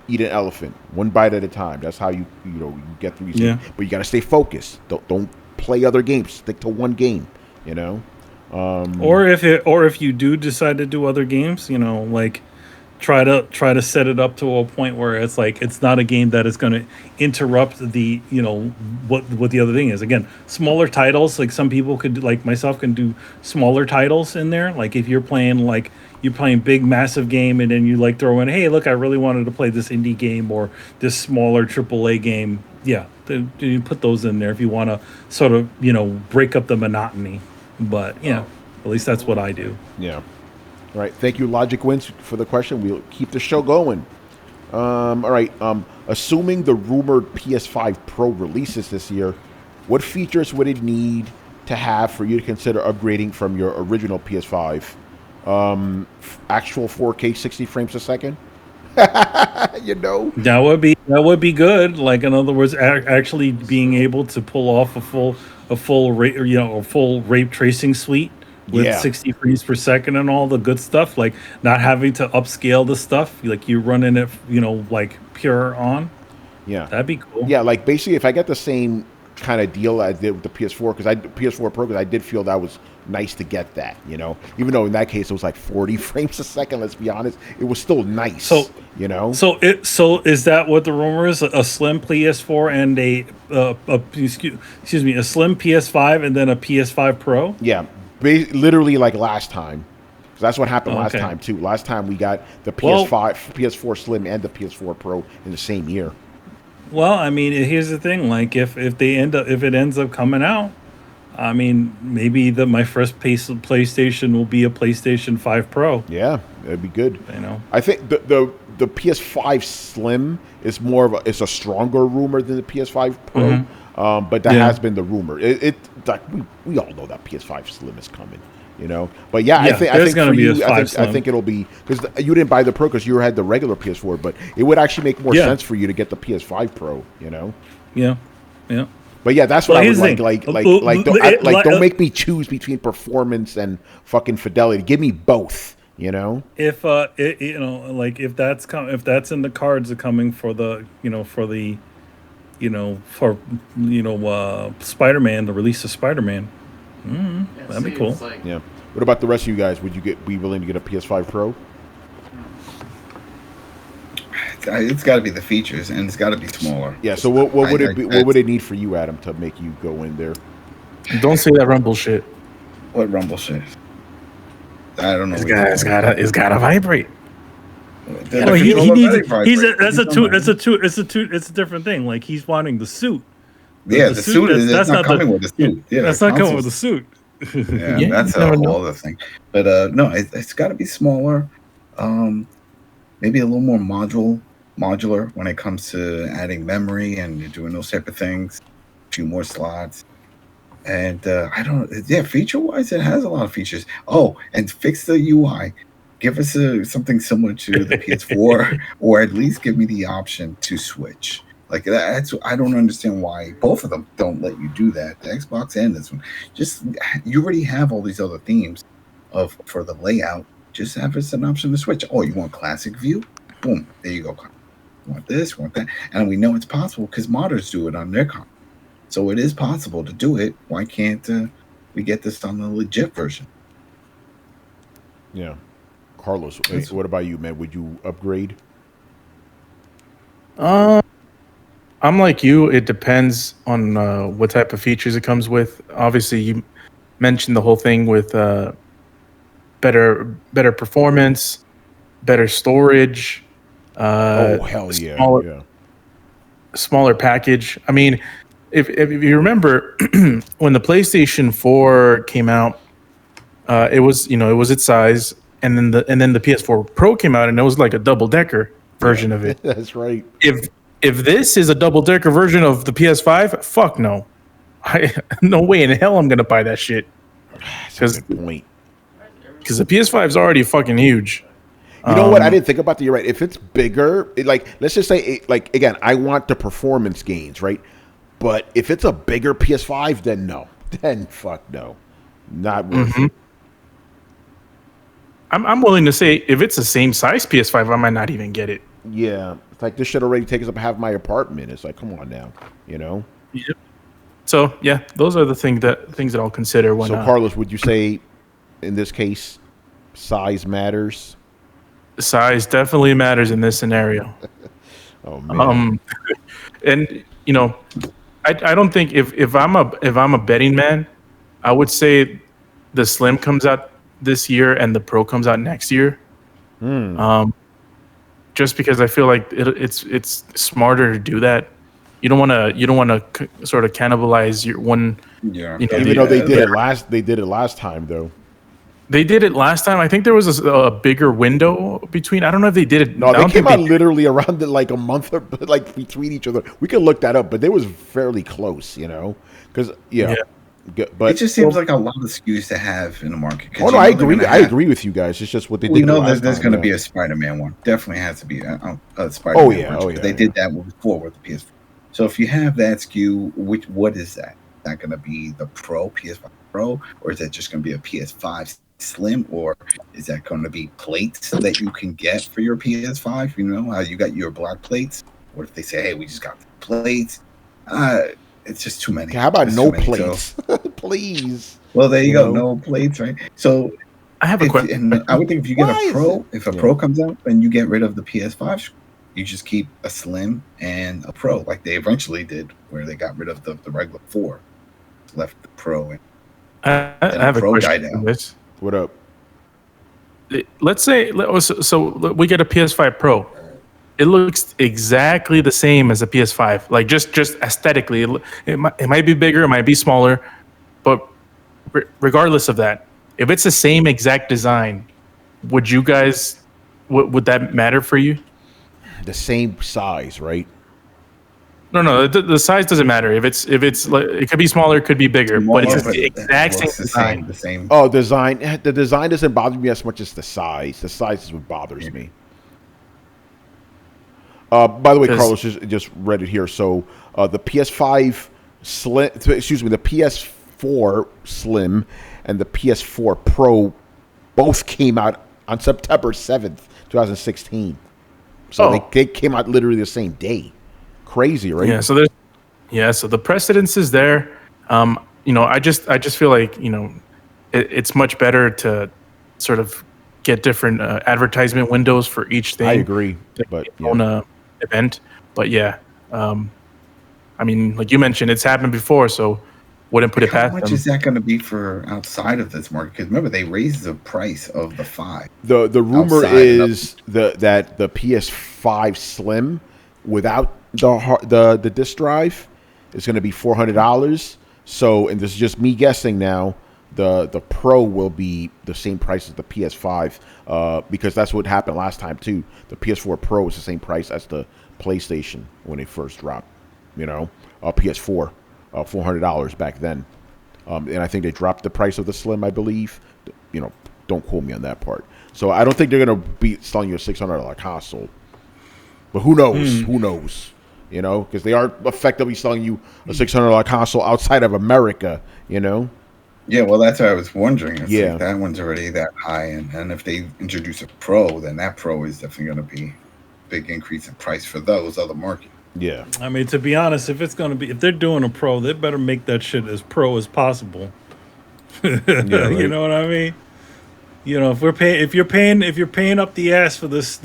A: eat an elephant? One bite at a time. That's how you get through these games. But you got to stay focused. Don't play other games. Stick to one game, you know.
E: Or if you do decide to do other games, you know, like try to set it up to a point where it's like it's not a game that is going to interrupt the, you know, what the other thing is. Again, smaller titles, like some people could, like myself, can do smaller titles in there. Like if you're playing big massive game and then you like throw in, hey, look, I really wanted to play this indie game or this smaller AAA game. Yeah, you put those in there if you want to sort of, you know, break up the monotony. But yeah, at least that's what I do.
A: Yeah. All right. Thank you, Logic Wins, for the question. We'll keep the show going. All right. Assuming the rumored PS5 Pro releases this year, what features would it need to have for you to consider upgrading from your original PS5? Actual 4K 60 frames a second? You know,
E: that would be good. Like, in other words, actually being able to pull off a full ray tracing suite with 60 frames per second and all the good stuff, like not having to upscale the stuff, like you're running it, you know, like pure on.
A: Yeah,
E: that'd be cool.
A: Yeah, like basically, if I get the same kind of deal I did with the PS4, PS4 Pro, because I did feel that was nice to get that, you know, even though in that case it was like 40 frames a second. Let's be honest, it was still nice. So, you know,
E: so is that what the rumor is? A slim PS4 and a slim PS5 and then a PS5 Pro?
A: Yeah, literally like last time. Because that's what happened last time too. Last time we got the PS4 Slim and the PS4 Pro in the same year.
E: Well, I mean, here's the thing. Like, if it ends up coming out, I mean, maybe my first PlayStation will be a PlayStation 5 Pro.
A: Yeah, that'd be good.
E: You know,
A: I think the PS5 Slim is it's a stronger rumor than the PS5 Pro. Mm-hmm. But that has been the rumor. Like we all know that PS5 Slim is coming. You know, but I think for you, I think it'll be, because you didn't buy the Pro because you had the regular PS4, but it would actually make more sense for you to get the PS5 Pro. You know.
E: Yeah.
A: But yeah, that's what I would like. Don't make me choose between performance and fucking fidelity. Give me both. You know.
E: If if that's in the cards of coming for Spider-Man, the release of Spider-Man. That'd be cool.
A: Yeah. What about the rest of you guys? Would you be willing to get a PS5 Pro?
C: It's got to be the features, and it's got to be smaller.
A: Yeah. So what would it be? What would it need for you, Adam, to make you go in there?
B: Don't say that Rumble shit.
C: What Rumble shit? I don't know.
B: It's gotta vibrate.
E: It's a different thing. Like he's wanting the suit.
C: The suit is not coming with the suit. Yeah,
E: that's not coming with the suit.
C: Yeah, that's a whole other thing. But no, it's got to be smaller. Maybe a little more modular when it comes to adding memory and doing those type of things. A few more slots. And feature wise, it has a lot of features. Oh, and fix the UI. Give us something similar to the PS4, or at least give me the option to switch. Like that's, I don't understand why both of them don't let you do that. The Xbox and this one, you already have all these other themes for the layout. Just have us an option to switch. Oh, you want classic view? Boom, there you go. You want this? You want that? And we know it's possible because modders do it on their console. So it is possible to do it. Why can't we get this on the legit version?
A: Yeah. Carlos, what about you, man? Would you upgrade?
B: I'm like you. It depends on what type of features it comes with. Obviously, you mentioned the whole thing with better performance, better storage. Smaller package. I mean, if you remember when the PlayStation 4 came out, it was its size, and then the PS4 Pro came out, and it was like a double-decker version of it.
A: That's right.
B: If this is a double-decker version of the PS5, fuck no. No way in hell I'm gonna buy that shit. Because the PS5 is already fucking huge.
A: You know what? I didn't think about that. You're right. If it's bigger, let's just say, again, I want the performance gains, right? But if it's a bigger PS5, then no. Then fuck no. Not worth it.
B: I'm willing to say if it's the same size PS5, I might not even get it.
A: Yeah. It's like this shit already takes up half my apartment. It's like, come on now, you know?
B: Yep. So, yeah, those are the things that I'll consider when...
A: So, Carlos, would you say, in this case, size matters?
B: Size definitely matters in this scenario.
A: Oh, man.
B: And, you know, I don't think if I'm a betting man, I would say the Slim comes out this year and the Pro comes out next year. Just because I feel like it's smarter to do that. You don't want to sort of cannibalize your one.
C: Yeah.
A: Even though they did it last time though.
B: They did it last time. I think there was a bigger window between. I don't know if they did it.
A: No, they came out literally around like a month between each other. We could look that up, but they was fairly close, you know, because but
C: it just seems like a lot of SKUs to have in the market.
A: Oh no, I agree. I agree with you guys. It's just what they did.
C: We know there's going to be a Spider-Man one. Definitely has to be a Spider-Man. Oh yeah. They did that before with the PS4. So if you have that SKU, what is that? Is that going to be the Pro, PS5 Pro, or is that just going to be a PS5 Slim, or is that going to be plates that you can get for your PS5? You know how you got your black plates. What if they say, "Hey, we just got the plates"? It's just too many.
A: How about no plates, please?
C: Well, there you go, no plates, right? So
B: I have a question.
C: I would think if you get a Pro, if a Pro comes out, and you get rid of the PS5, you just keep a Slim and a Pro, like they eventually did, where they got rid of the regular 4, left the Pro, and
B: I have a question on this.
A: What up?
B: Let's say so we get a PS5 Pro. It looks exactly the same as a PS5. Like just aesthetically, it might be bigger, it might be smaller, but regardless of that, if it's the same exact design, would you guys would that matter for you?
A: The same size, right?
B: No, the size doesn't matter. If it's like, it could be smaller, it could be bigger, but it's the exact same design.
C: The same.
A: Oh, design. The design doesn't bother me as much as the size. The size is what bothers me. By the way, Carlos just read it here. So the PS5 Slim, the PS4 Slim and the PS4 Pro both came out on September 7th, 2016. So they came out literally the same day. Crazy, right?
B: Yeah. So the precedence is there. You know, I just feel like, you know, it's much better to sort of get different advertisement windows for each thing.
A: I agree, but
B: on a event. But yeah, I mean, like you mentioned, it's happened before, so wouldn't put it past them.
C: How much is that going to be for outside of this market? Because remember, they raised the price of the 5.
A: The rumor is that the PS5 Slim without the disc drive is going to be $400. So, and this is just me guessing now, the Pro will be the same price as the PS5 because that's what happened last time too. The PS4 Pro is the same price as the PlayStation when it first dropped. PS4, $400 back then, and I think they dropped the price of the Slim, I believe. Don't quote me on that part. So I don't think they're gonna be selling you a $600 console, but who knows? Who knows? Because they are effectively selling you a $600 console outside of America.
C: Yeah, well, that's what I was wondering. It's like that one's already that high, and if they introduce a Pro, then that Pro is definitely going to be a big increase in price for those other markets.
A: Yeah,
E: I mean, to be honest, if they're doing a Pro, they better make that shit as pro as possible. Right. You know what I mean? If you're paying up the ass for this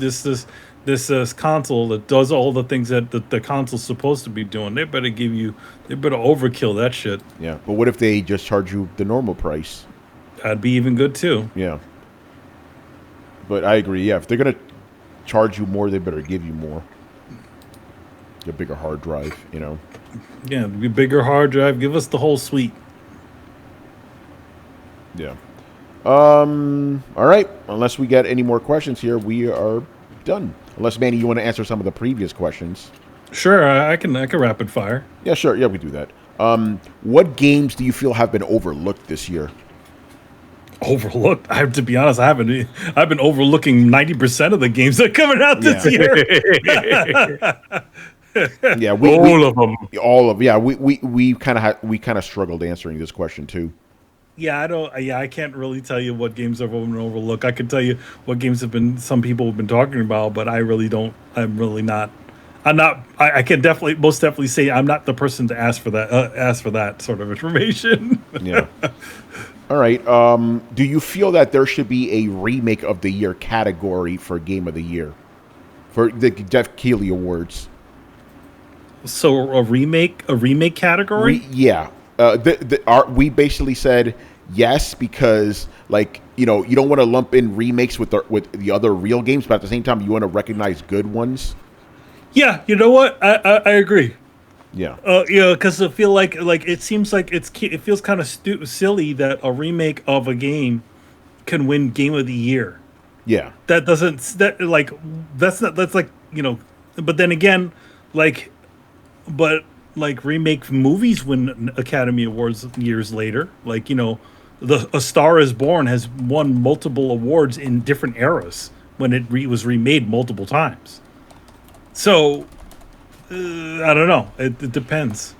E: console that does all the things that the console's supposed to be doing, they better overkill that shit.
A: Yeah, but what if they just charge you the normal price?
E: That'd be even good too.
A: Yeah, but I agree. Yeah, if they're gonna charge you more, they better give you more. A bigger hard drive,
E: Yeah, bigger hard drive. Give us the whole suite.
A: Yeah. All right. Unless we get any more questions here, we are done. Unless, Manny, you want to answer some of the previous questions.
E: Sure, I can rapid fire.
A: Yeah, sure. Yeah, we do that. What games do you feel have been overlooked this year?
E: Overlooked? I have to be honest. I've been overlooking 90% of the games that are coming out this year.
A: Yeah, we kind of struggled answering this question too.
E: I can't really tell you what games have been overlooked. I can tell you what games some people have been talking about, but I really don't. I can most definitely say I'm not the person to ask for that sort of information.
A: Yeah. All right. Do you feel that there should be a remake of the year category for Game of the Year for the Jeff Keighley Awards?
E: So a remake category?
A: We basically said yes because, you don't want to lump in remakes with the other real games, but at the same time, you want to recognize good ones.
E: Yeah, you know what? I agree.
A: Yeah.
E: Because I feel like it seems like it feels kind of silly that a remake of a game can win Game of the Year.
A: Yeah.
E: But then again, remake movies win Academy Awards years later. A Star Is Born has won multiple awards in different eras when it was remade multiple times. So, I don't know. It depends.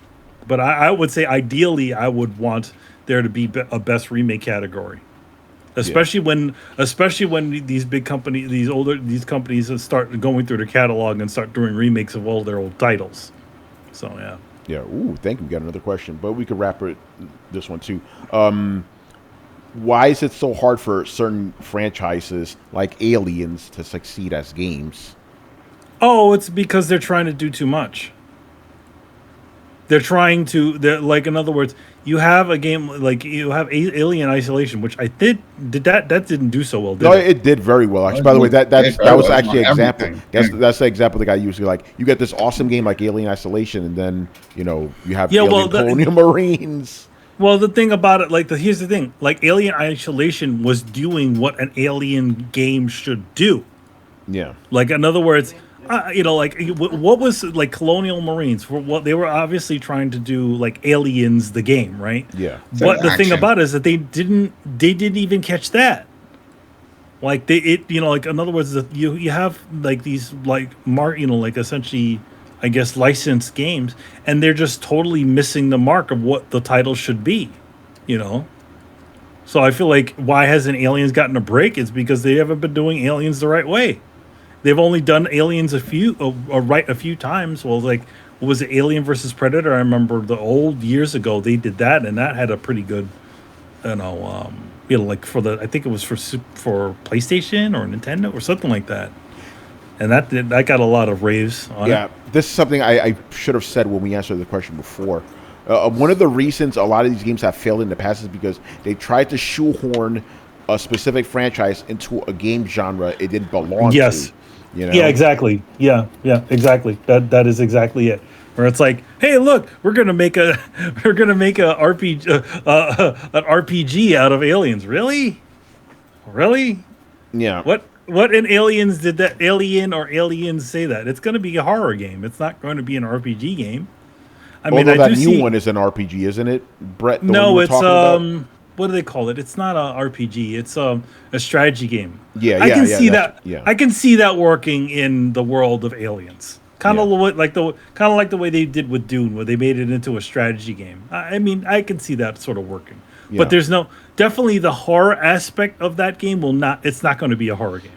E: But I would say ideally I would want there to be a best remake category. Especially when these big companies, these companies start going through their catalog and start doing remakes of all their old titles. So, yeah.
A: Yeah. Ooh, thank you. We got another question, but we could wrap this one too. Why is it so hard for certain franchises like Aliens to succeed as games?
E: Oh, it's because they're trying to do too much. In other words, you have a game you have Alien Isolation, which I did that didn't do so well.
A: It did very well. Actually, by the way, that was actually an example. That's the example the guy used. You get this awesome game like Alien Isolation, and then you have Colonial Marines.
E: Well, the thing about it, here's the thing: Alien Isolation was doing what an Alien game should do.
A: Yeah.
E: In other words. What was Colonial Marines? What they were obviously trying to do, Aliens, the game, right?
A: Yeah.
E: But the thing about it is that they didn't even catch that. In other words, you have these essentially, I guess, licensed games, and they're just totally missing the mark of what the title should be, So I feel like why hasn't Aliens gotten a break? It's because they haven't been doing Aliens the right way. They've only done Aliens a few times. Well, what was it, Alien versus Predator? I remember the old years ago they did that, and that had a pretty good, like I think it was for PlayStation or Nintendo or something like that, and that got a lot of raves on it.
A: Yeah, this is something I should have said when we answered the question before. One of the reasons a lot of these games have failed in the past is because they tried to shoehorn a specific franchise into a game genre it didn't belong to. You know?
E: Yeah, exactly. Yeah, exactly. That is exactly it. Where it's like, hey, look, we're gonna make a RPG an RPG out of Aliens. Really?
A: Yeah.
E: What in Aliens did that Aliens say that? It's gonna be a horror game. It's not going to be an RPG game.
A: Although that new one is an RPG, isn't it, Brett?
E: No, it's what do they call it? It's not an RPG. It's a strategy game. I can see that. Yeah. I can see that working in the world of Aliens. Kind of like the way they did with Dune, where they made it into a strategy game. I mean, I can see that sort of working. Yeah. But there's definitely the horror aspect of that game it's not going to be a horror game.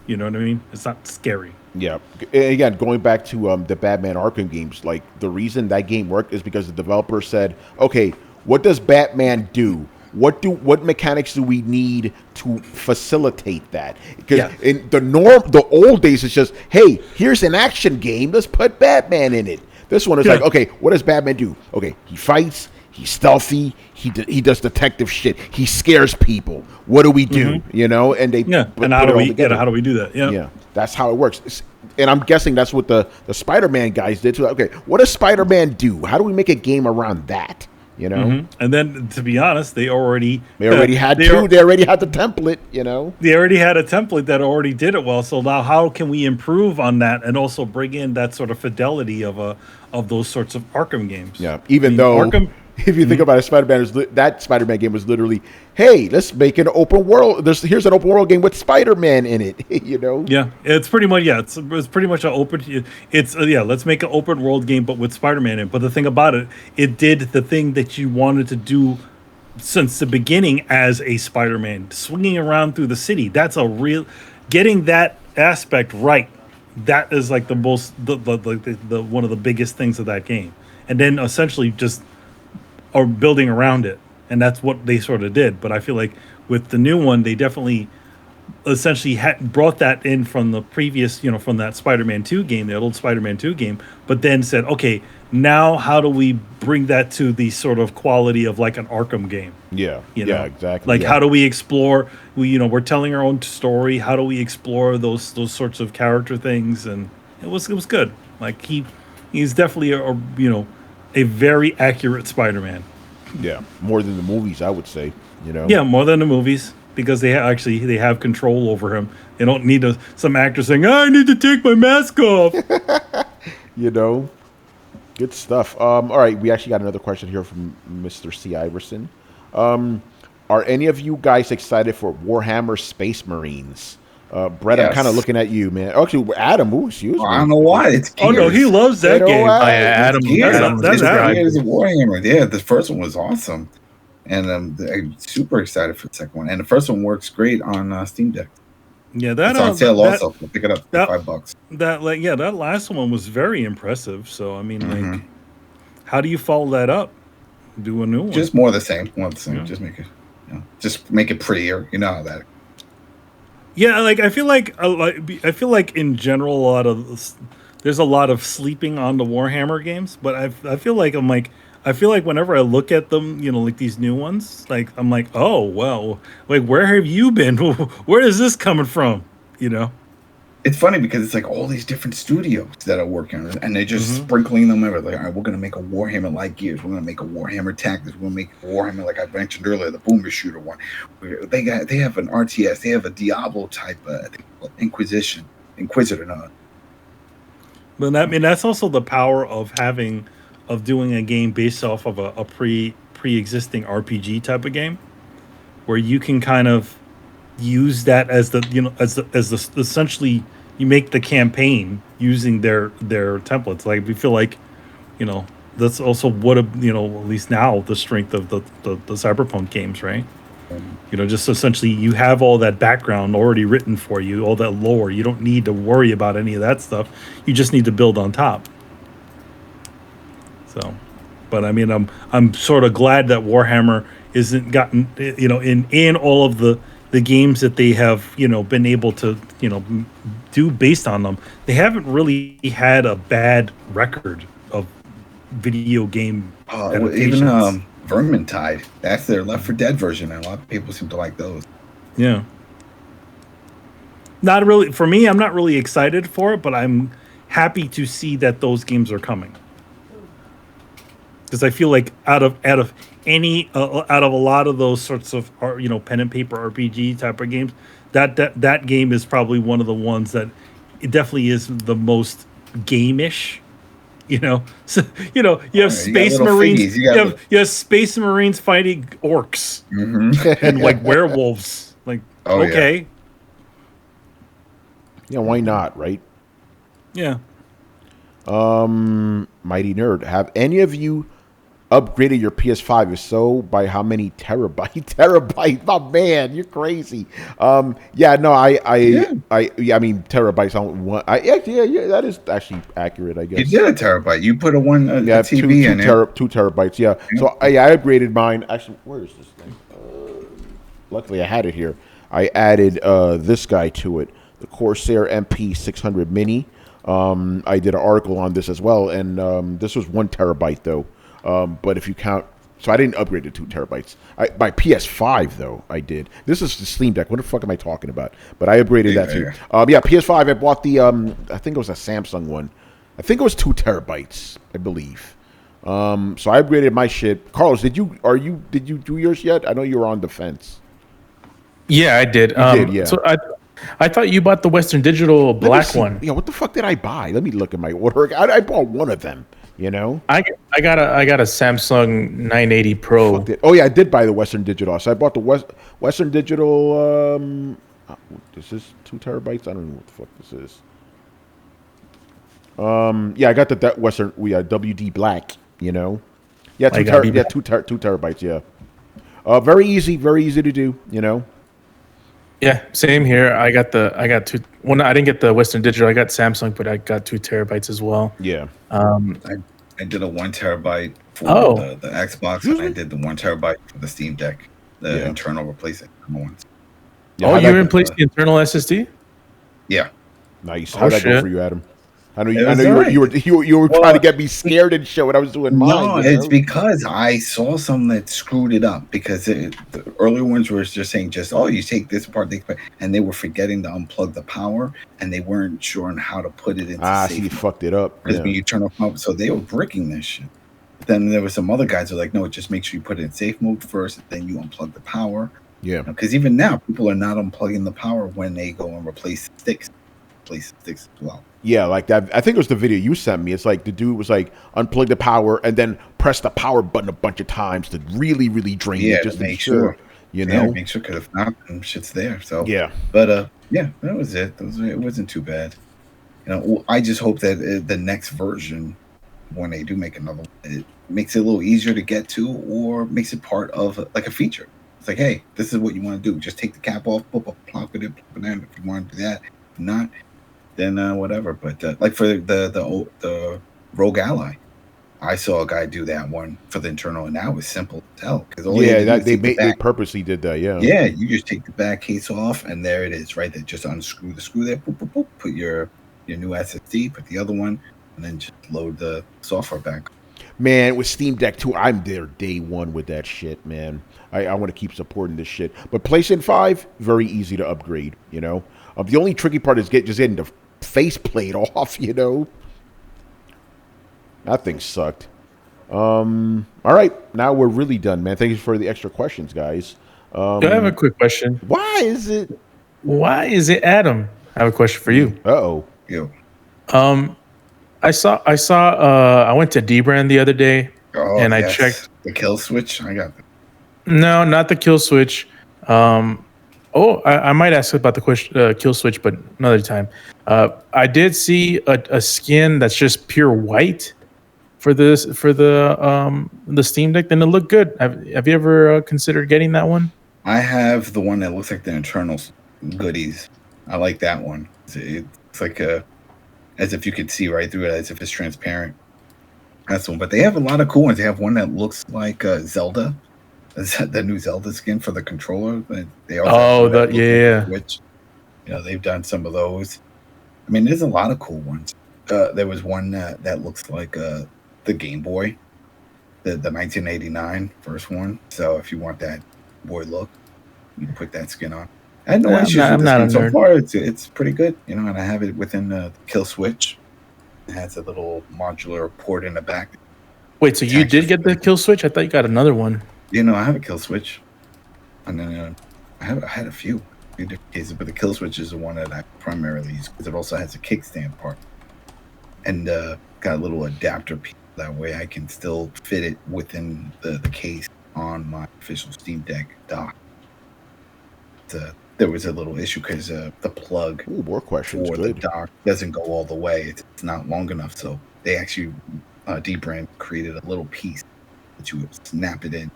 E: You know what I mean? It's not scary.
A: Yeah. Again, going back to the Batman Arkham games, like the reason that game worked is because the developer said, okay, what does Batman do? What mechanics do we need to facilitate that? Because in the old days, it's just, hey, here's an action game. Let's put Batman in it. This one is like, okay, what does Batman do? Okay, he fights. He's stealthy. He does detective shit. He scares people. What do we do? You know, and they
E: and how do we do that?
A: Yeah, that's how it works. And I'm guessing that's what the Spider-Man guys did too. Okay, what does Spider-Man do? How do we make a game around that? You know,
E: and then to be honest, they already
A: had the template. You know,
E: they already had a template that already did it well. So now, how can we improve on that and also bring in that sort of fidelity of those sorts of Arkham games?
A: Yeah, even though Arkham. If you think about it, that Spider-Man game was literally, hey, let's make an open world. Here's an open world game with Spider-Man in it. You know?
E: Yeah, it's pretty much it's pretty much an open. It's let's make an open world game, but with Spider-Man in it. But the thing about it, it did the thing that you wanted to do since the beginning as a Spider-Man, swinging around through the city. That's a real getting that aspect right. That is like the most the one of the biggest things of that game, and then essentially just. Or building around it, and that's what they sort of did. But I feel like with the new one, they definitely essentially brought that in from the previous, from that Spider-Man 2 game, the old Spider-Man 2 game, but then said, okay, now how do we bring that to the sort of quality of like an Arkham game?
A: Yeah, exactly.
E: Like how do we explore? We're telling our own story. How do we explore those sorts of character things? And it was good. Like he's definitely a very accurate Spider-Man.
A: Yeah, more than the movies, I would say.
E: Yeah, more than the movies, because they have control over him. They don't need some actor saying, "I need to take my mask off."
A: Good stuff. All right, we actually got another question here from Mr. C. Iverson. Are any of you guys excited for Warhammer Space Marines? Brett, yes. I'm kind of looking at you, man. Actually, Adam, excuse me.
C: I don't know why. It's Gears.
E: Oh, no, he loves that game.
B: Adam.
C: That's Warhammer. Yeah, the first one was awesome. And I'm super excited for the second one. And the first one works great on Steam Deck.
E: Yeah, that's
C: on sale also. Pick it up for $5.
E: That last one was very impressive. So, I mean, like, how do you follow that up? Do a new one?
C: Just more of the same. Yeah. Just make it prettier. You know how that.
E: Yeah, like I feel like in general there's a lot of sleeping on the Warhammer games, but I feel like whenever I look at them, like these new ones, like I'm like, oh well, like where have you been? Where is this coming from?
C: It's funny because it's like all these different studios that are working on it, and they're just sprinkling them everywhere. Like, all right, we're gonna make a Warhammer like Gears. We're gonna make a Warhammer Tactics. We're gonna make a Warhammer like I mentioned earlier, the Boomer Shooter one. They have an RTS. They have a Diablo type Inquisitor. No.
E: But that's also the power of doing a game based off of a pre-existing RPG type of game, where you can kind of use that as essentially you make the campaign using their templates. Like we feel like that's also what at least now the strength of the Cyberpunk games, right? Just essentially you have all that background already written for you, all that lore. You don't need to worry about any of that stuff. You just need to build on top. So But I mean, I'm sort of glad that Warhammer isn't gotten, in all of the games that they have, been able to, do based on them. They haven't really had a bad record of video game adaptations.
C: Even Vermintide, that's their Left 4 Dead version, and a lot of people seem to like those.
E: Yeah. Not really for me. I'm not really excited for it, but I'm happy to see that those games are coming. Because I feel like out of a lot of those sorts of pen and paper RPG type of games, that game is probably one of the ones that it definitely is the most game-ish. So you have Space Marines. You have Space Marines fighting orcs and like werewolves. Like okay,
A: yeah, why not, right?
E: Yeah.
A: Mighty Nerd, have any of you upgraded your PS5? If so, by how many terabytes? Oh man, you're crazy. I mean terabytes. Yeah, that is actually accurate, I guess.
C: You did a terabyte. You put a TV in there.
A: 2 terabytes. Yeah. So I upgraded mine. Actually, where is this thing? Luckily, I had it here. I added this guy to it, the Corsair MP600 Mini. I did an article on this as well, and this was 1 terabyte though. But if you count, so I didn't upgrade to 2 terabytes. My PS5 though, I did. This is the Steam Deck. What the fuck am I talking about? But I upgraded that too. PS5. I bought the I think it was a Samsung one. I think it was 2 terabytes, I believe. So I upgraded my shit. Carlos, did you do yours yet? I know you were on the fence.
B: Yeah, I did.
A: Yeah.
B: So I thought you bought the Western Digital black one.
A: Yeah, what the fuck did I buy? Let me look at my order. I bought one of them. I
B: got a Samsung 980 Pro.
A: Oh yeah, I did buy the Western Digital. So I bought the Western Digital. Is this 2 terabytes? I don't know what the fuck this is. Yeah, I got the Western. WD Black. Yeah, 2 terabytes. Yeah. Very easy to do.
B: Yeah, same here. I got 2. Well, no, I didn't get the Western Digital. I got Samsung, but I got 2 terabytes as well.
A: Yeah.
C: I did a 1 terabyte for the Xbox, and I did the 1 terabyte for the Steam Deck, the internal replacement ones.
B: Yeah, you replaced the internal SSD?
C: Yeah.
A: Nice. How'd that go for you, Adam? I know you were trying to get me scared and show what I was doing.
C: No, it's because I saw some that screwed it up, because the earlier ones were just saying you take this part, and they were forgetting to unplug the power, and they weren't sure on how to put it into safe.
A: So you fucked it up.
C: Because when you turn off mode, so they were bricking this shit. Then there were some other guys who were like, no, just make sure you put it in safe mode first, and then you unplug the power.
A: Yeah.
C: Because even now, people are not unplugging the power when they go and replace sticks. As well.
A: Yeah, like that. I think it was the video you sent me. It's like the dude was like, unplug the power and then press the power button a bunch of times to really, really drain it, just to make sure.
C: Make sure, because if not, shit's there. So
A: yeah,
C: but that was it. It wasn't too bad. I just hope that the next version, when they do make another one, it makes it a little easier to get to, or makes it part of like a feature. It's like, hey, this is what you want to do. Just take the cap off, plop it in, if you want to do that. If not, then whatever. But like for the Rogue Ally, I saw a guy do that one for the internal, and that was simple to tell.
A: They purposely did that.
C: Yeah, you just take the back case off, and there it is, right there. Just unscrew the screw there, boop, boop, boop, put your new SSD, put the other one, and then just load the software back.
A: Man, with Steam Deck 2, I'm there day one with that shit, man. I want to keep supporting this shit. But PlayStation 5, very easy to upgrade, The only tricky part is just getting the faceplate off, That thing sucked. All right, now we're really done, man. Thank you for the extra questions, guys.
B: I have a quick question.
A: Why is it
B: Adam? I have a question for you.
A: Uh-oh.
C: Yo.
B: I went to D-Brand the other day, I checked
C: the kill switch. I got that.
B: No, not the kill switch. I might ask about the kill switch, but another time. I did see a skin that's just pure white for the Steam Deck, and it looked good. Have you ever considered getting that one?
C: I have the one that looks like the internal goodies. I like that one. It's like as if you could see right through it, as if it's transparent. That's one. But they have a lot of cool ones. They have one that looks like Zelda. The new Zelda skin for the controller. They also Switch. They've done some of those. I mean, there's a lot of cool ones. There was one that looks like the Game Boy, the 1989 first one. So if you want that boy look, you can put that skin on. I had no issues with the skin so far. It's pretty good, and I have it within the kill switch. It has a little modular port in the back.
B: Wait, so you did get the kill switch? I thought you got another one.
C: I have a kill switch, and then I had a few different cases, but the kill switch is the one that I primarily use because it also has a kickstand part, and got a little adapter piece. That way, I can still fit it within the case on my official Steam Deck dock. There was a little issue because the plug for the dock doesn't go all the way. It's not long enough, so they actually D-Brand created a little piece that you would snap it in,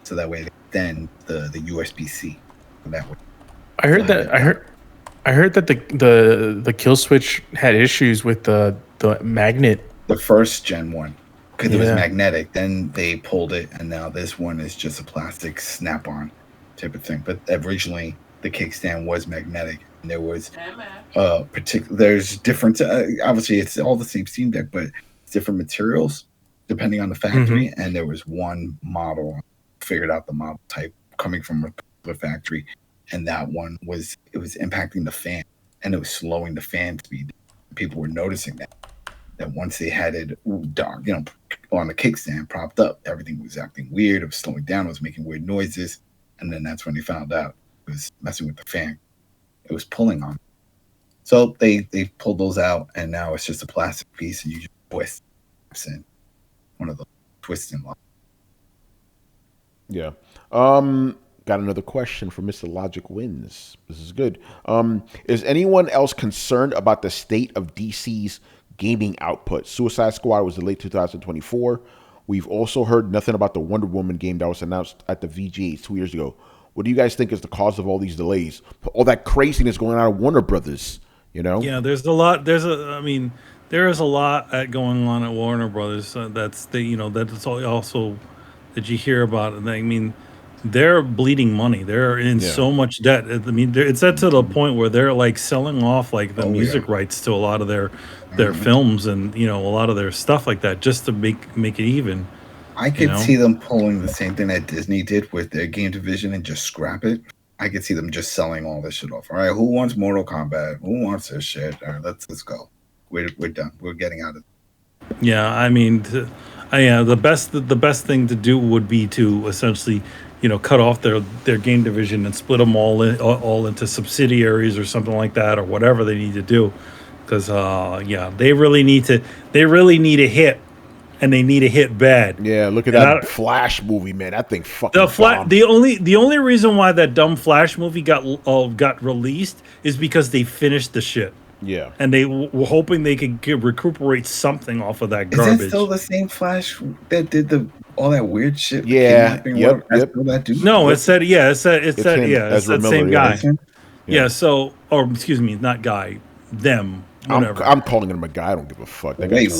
C: so that way then the USB-C. That way.
B: I heard that the kill switch had issues with the magnet.
C: The first gen one, because it was magnetic. Then they pulled it, and now this one is just a plastic snap-on type of thing. But originally, the kickstand was magnetic, and there was there's different. Obviously, it's all the same Steam Deck, but it's different materials depending on the factory. And there was one model, figured out the model type coming from a particular factory, and that one was impacting the fan, and it was slowing the fan speed. People were noticing that once they had it dark, on the kickstand propped up, everything was acting weird. It was slowing down. It was making weird noises, and then that's when they found out it was messing with the fan. It was pulling on it. So they pulled those out, and now it's just a plastic piece, and you just twist in one of the twisting lines.
A: Yeah. Got another question from Mr. Logic Wins. This is good. Is anyone else concerned about the state of DC's gaming output? Suicide Squad was delayed 2024. We've also heard nothing about the Wonder Woman game that was announced at the VGA 2 years ago. What do you guys think is the cause of all these delays? All that craziness going on at Warner Brothers,
E: Yeah, there's a lot. There is a lot going on at Warner Brothers. That's also that you hear about. And I mean, they're bleeding money. They're in so much debt. I mean, it's at to the point where they're like selling off like the music rights to a lot of their films and a lot of their stuff like that just to make it even.
C: I could see them pulling the same thing that Disney did with their game division and just scrap it. I could see them just selling all this shit off. All right, who wants Mortal Kombat? Who wants this shit? All right, let's go. We're done. We're getting out of it.
E: Yeah, I mean, the best thing to do would be to essentially, cut off their game division and split them all into subsidiaries or something like that, or whatever they need to do, because they really need a hit, and they need a hit bad.
A: Yeah, look at that Flash movie, man. That thing fucking bombed.
E: The only reason why that dumb Flash movie got released is because they finished the shit.
A: Yeah,
E: and they were hoping they could recuperate something off of that garbage.
C: Is that still the same Flash that did all that weird shit?
A: Yeah, yep.
C: That dude?
E: No, it's that same guy. Yeah. So, or excuse me, not guy, them. Whatever.
A: I'm calling him a guy. I don't give a fuck. That guy's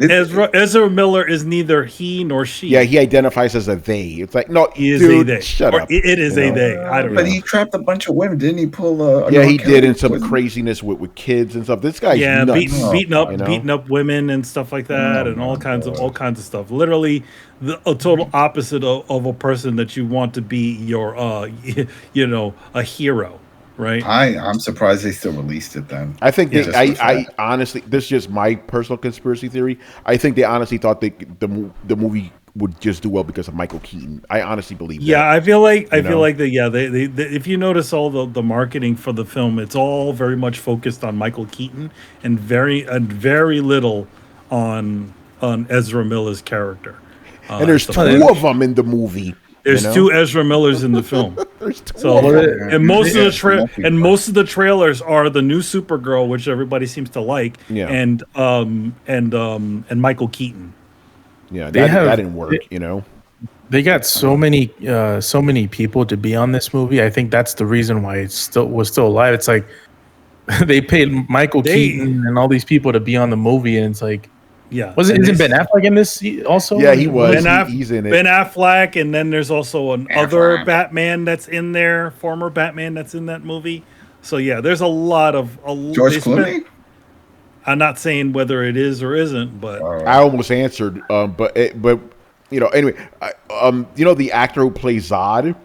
E: Ezra Miller is neither he nor she.
A: Yeah, he identifies as a they. It's like, no,
E: he is
A: dude,
E: a they.
A: Shut up.
E: It is a they. I don't know.
C: But he trapped a bunch of women, didn't he?
A: He did, in some craziness with kids and stuff. This guy's nuts.
E: beating up women and stuff like that, and all kinds of stuff. Literally, a total opposite of a person that you want to be your, a hero. Right.
C: I'm surprised they still released it then.
A: I think I honestly, this is just my personal conspiracy theory. I think they honestly thought the movie would just do well because of Michael Keaton. I honestly believe that.
E: Yeah, I feel like that. Yeah, they if you notice all the marketing for the film, it's all very much focused on Michael Keaton and very little on Ezra Miller's character.
A: And there's two of them in the movie.
E: There's two Ezra Millers in the film. And most of the trailers are the new Supergirl, which everybody seems to like, and Michael Keaton.
A: Yeah, that didn't work.
B: They got so many people to be on this movie. I think that's the reason why it was still alive. It's like they paid Michael Keaton and all these people to be on the movie, and it's like, isn't Ben Affleck in this also?
A: Yeah, he was. He's in it.
E: Ben Affleck, and then there's also another Batman that's in there, former Batman that's in that movie. So yeah, there's a lot of
C: George Clooney.
E: I'm not saying whether it is or isn't, but
A: I almost answered. But anyway, the actor who plays Zod.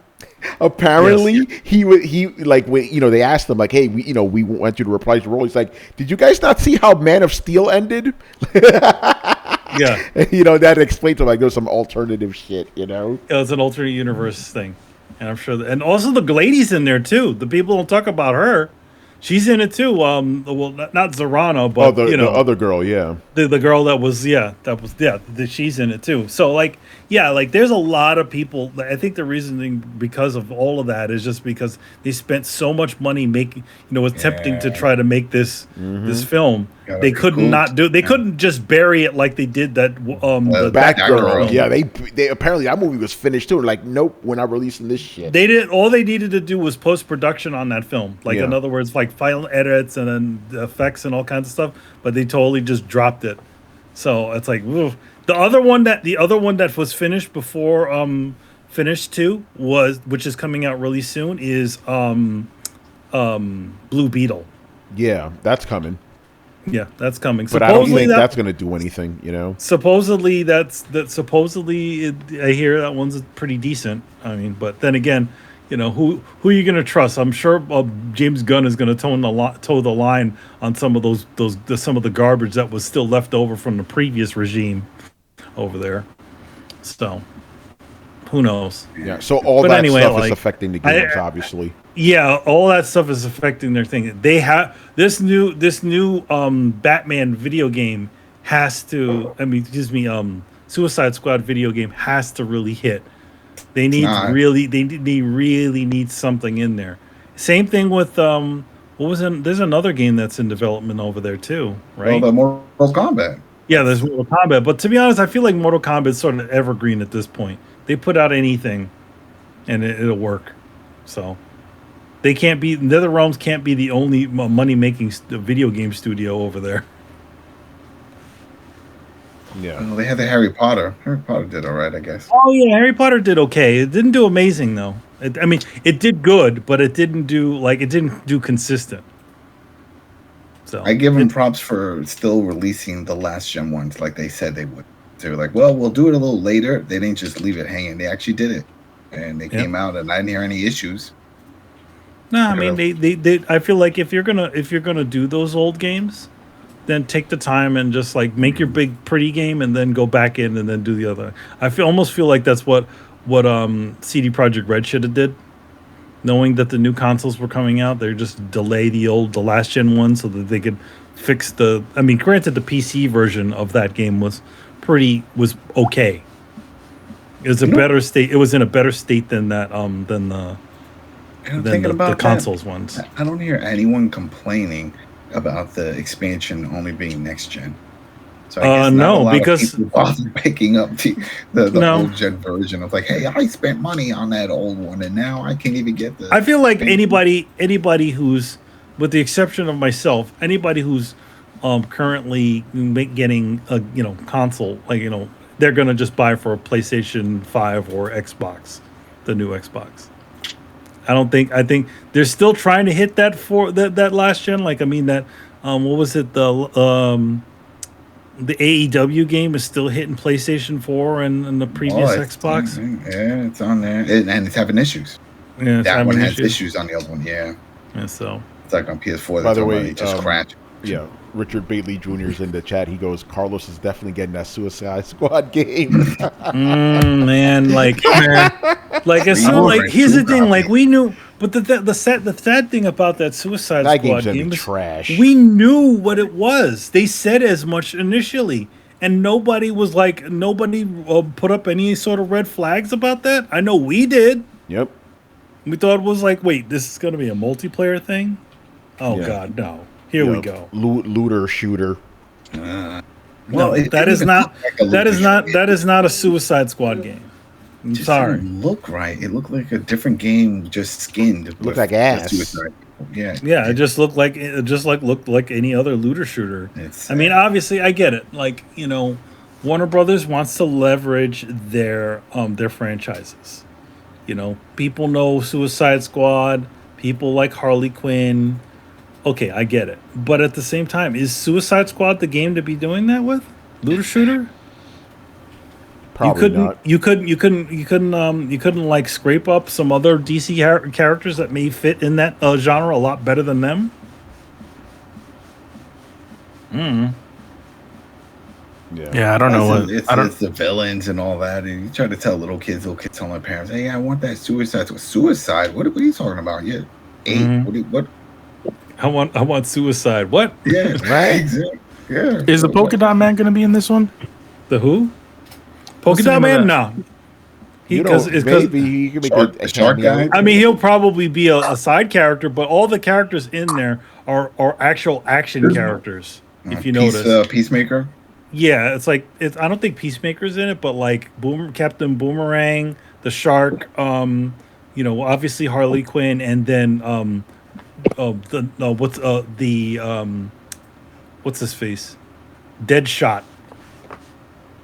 A: Apparently, he like when they asked him like, hey, we want you to reprise the role. He's like, did you guys not see how Man of Steel ended?
E: Yeah,
A: that explains it. Like there's some alternative shit.
E: It's an alternate universe thing, and I'm sure and also the lady's in there too. The people don't talk about her. She's in it too. Well, not Zorano, but
A: the other girl, yeah,
E: the girl she's in it too. So there's a lot of people. I think the reasoning because of all of that is just because they spent so much money making, attempting to try to make this film. They couldn't just bury it like they did that. The
A: Batgirl. Yeah, they apparently that movie was finished too. Like, nope, we're not releasing this shit.
E: They did. All they needed to do was post production on that film. In other words, like final edits and then the effects and all kinds of stuff. But they totally just dropped it. So it's like, ugh. The other one that was finished before Finish 2 which is coming out really soon, is Blue Beetle.
A: Yeah, that's coming.
E: Yeah, that's coming.
A: But I don't think that's going to do anything,
E: Supposedly, I hear that one's pretty decent. I mean, but then again, who are you going to trust? I'm sure James Gunn is going to toe the line on some of some of the garbage that was still left over from the previous regime over there. So, who knows?
A: Yeah. So all that stuff is affecting the games, obviously.
E: Yeah, all that stuff is affecting their thing. They have this new Batman video game has to. Suicide Squad video game has to really hit. They need they really need something in there. Same thing with there's another game that's in development over there too, right?
C: Well, the Mortal Kombat.
E: Yeah, there's Mortal Kombat, but to be honest, I feel like Mortal Kombat is sort of evergreen at this point. They put out anything, and it'll work. So. NetherRealms can't be the only money-making video game studio over there.
A: Yeah.
C: Well, they had the Harry Potter. Harry Potter did all right, I guess.
E: Oh, yeah, Harry Potter did okay. It didn't do amazing, though. It did good, but it didn't do consistent. So
C: I give them props for still releasing the last-gen ones like they said they would. They were like, well, we'll do it a little later. They didn't just leave it hanging. They actually did it. And they came out, and I didn't hear any issues.
E: No, I mean they. I feel like if you're gonna do those old games, then take the time and just make your big pretty game and then go back in and then do the other. I almost feel like that's what CD Projekt Red should have did, knowing that the new consoles were coming out. They just delay the last gen one so that they could fix the. I mean, granted, the PC version of that game was okay. It was better state. It was in a better state than that. Than the consoles ones.
C: I don't hear anyone complaining about the expansion only being next gen. So I guess because people are picking up the old gen version of hey, I spent money on that old one and now I can't even get the.
E: I feel like anybody who's, with the exception of myself, anybody who's currently getting a console, they're gonna just buy for a PlayStation 5 or Xbox, the new Xbox. I think they're still trying to hit that for that last gen. What was it? The AEW game is still hitting PlayStation 4 and the previous Xbox.
C: Yeah, it's on there, and it's having issues.
E: Yeah,
C: that one has issues on the other one. Yeah.
E: And so
C: it's like on PS4.
A: By the way,
C: just crashed.
A: Yeah, Richard Bailey Jr. is in the chat. He goes, Carlos is definitely getting that Suicide Squad game.
E: Man, here's the thing. We knew, but the sad thing about that Suicide Squad game is
A: trash.
E: We knew what it was. They said as much initially, and nobody was put up any sort of red flags about that. I know we did.
A: Yep.
E: We thought it was wait, this is going to be a multiplayer thing? Oh God, no. Here we go.
A: Looter shooter.
E: That is not a Suicide Squad game. I'm sorry.
C: Didn't look right. It looked like a different game, just skinned.
A: It looked like ass.
C: Suicide.
E: Yeah, it just looked like any other looter shooter. I mean, obviously, I get it. Like, Warner Brothers wants to leverage their franchises. People know Suicide Squad. People like Harley Quinn. Okay, I get it. But at the same time, is Suicide Squad the game to be doing that with? Looter shooter?
A: Probably not.
E: You couldn't like scrape up some other DC characters that may fit in that genre a lot better than them.
B: Yeah, I don't know what.
C: It's the villains and all that, and you try to tell little kids tell their parents, "Hey, I want that suicide. What are you talking about? Yeah, what?
E: I want suicide. What?
C: Yeah, right. Exactly. Yeah.
B: Is the Polka Dot Man going to be in this one?
E: The who? Polka Dot Man? No.
A: Because maybe he could be a
C: shark guy.
E: I mean, he'll probably be a side character, but all the characters in there are actual action characters. If you notice,
C: Peacemaker.
E: Yeah, it's like I don't think Peacemaker's in it, but like Captain Boomerang, the Shark, obviously Harley Quinn, and then what's his face? Deadshot,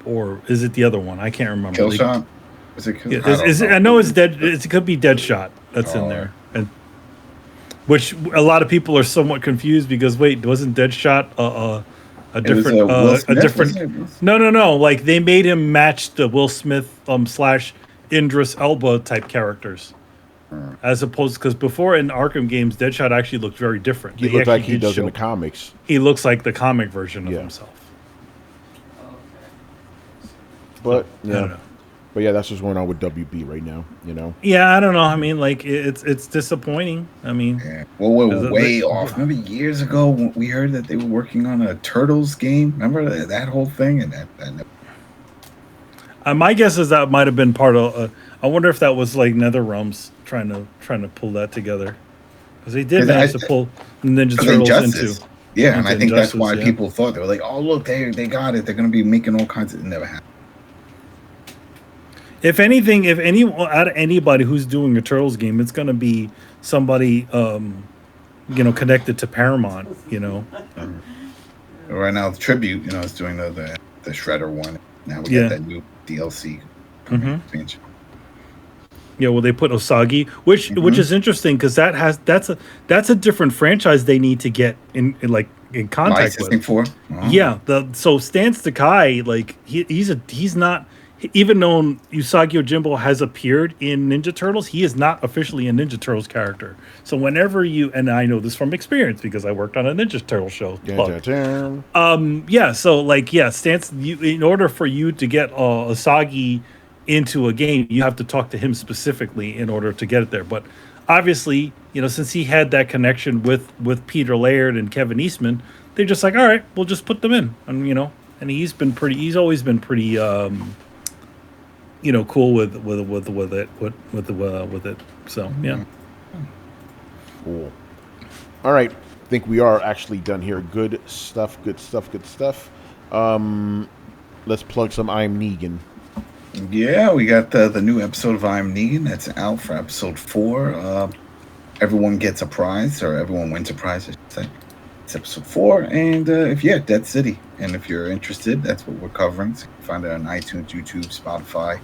E: or is it the other one? I can't remember.
C: Killshot. Is it?
E: I know it's dead. It could be Deadshot that's in there, and which a lot of people are somewhat confused because wasn't Deadshot a different? No. Like they made him match the Will Smith / Idris Elba type characters, as opposed because before in Arkham games, Deadshot actually looked very different.
A: He looked like he does in the comics.
E: He looks like the comic version of himself.
A: But But yeah, that's what's going on with WB right now.
E: Yeah, I don't know. I mean, like it's disappointing. I mean,
C: well, we're way off. Remember years ago when we heard that they were working on a Turtles game? Remember that whole thing? And that
E: my guess is that might have been part of. I wonder if that was like NetherRealms trying to pull that together, because they did manage to pull Ninja Turtles into.
C: Yeah, and I think that's why people thought they were like, "Oh, look, they got it. They're going to be making all kinds of." It never happened.
E: If anything, out of anybody who's doing a Turtles game, it's going to be somebody, connected to Paramount.
C: Right now, the Tribute, is doing the Shredder one. Now we get that new DLC expansion.
E: Yeah, well, they put Usagi, which is interesting because that's a different franchise they need to get in contact with.
C: For?
E: Yeah, so Stan Sakai, like he's not. Even though Usagi Yojimbo has appeared in Ninja Turtles, he is not officially a Ninja Turtles character. So whenever and I know this from experience because I worked on a Ninja Turtle show. In order for you to get Usagi into a game, you have to talk to him specifically in order to get it there. But obviously, since he had that connection with Peter Laird and Kevin Eastman, they're just like, all right, we'll just put them in. And he's always been pretty cool with it. So yeah.
A: Cool. All right. I think we are actually done here. Good stuff. Let's plug some I'm Negan.
C: Yeah, we got the new episode of I'm Negan that's out for episode 4. Everyone gets a prize, or everyone wins a prize, I should say. It's episode 4, and Dead City. And if you're interested, that's what we're covering. So you can find it on iTunes, YouTube, Spotify,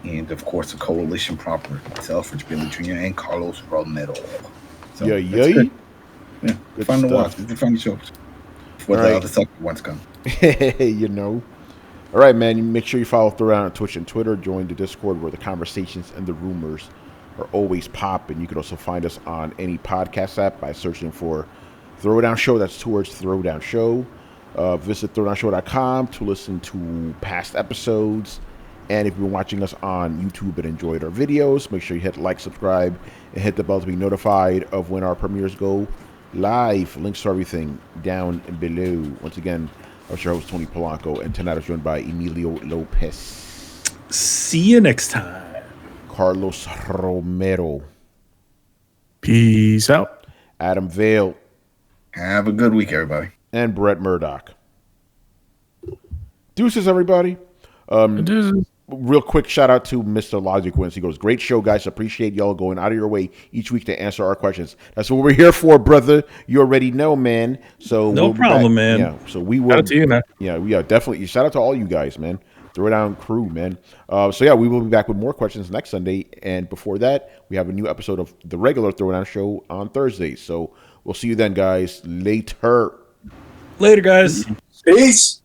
C: and of course the Coalition proper itself, Rich Billy Jr. and Carlos Romero. So
A: yeah.
C: Good fun to watch. It's a funny show. What the other stuff once come.
A: All right, man. Make sure you follow Throwdown on Twitch and Twitter. Join the Discord where the conversations and the rumors are always popping. You can also find us on any podcast app by searching for Throwdown Show. That's 2 words, Throwdown Show. Visit throwdownshow.com to listen to past episodes. And if you're watching us on YouTube and enjoyed our videos, make sure you hit like, subscribe, and hit the bell to be notified of when our premieres go live. Links to everything down below. Once again, I was your host, Tony Polanco, and tonight I was joined by Emilio Lopez.
E: See you next time.
A: Carlos Romero.
B: Peace out.
A: Adam Vale.
C: Have a good week, everybody.
A: And Brett Murdoch. Deuces, everybody.
B: Deuces.
A: real quick shout out to Mr. Logic Wins. He goes, great show, guys. Appreciate y'all going out of your way each week to answer our questions. That's what we're here for, brother. You already know, man. So
E: no problem, man.
A: Yeah. So we will.
B: Shout out to you, man.
A: Yeah, we are definitely. Shout out to all you guys, man. Throwdown crew, man. So yeah, we will be back with more questions next Sunday. And before that, we have a new episode of the regular Throwdown Show on Thursdays. So we'll see you then, guys. Later.
E: Later, guys.
D: Peace.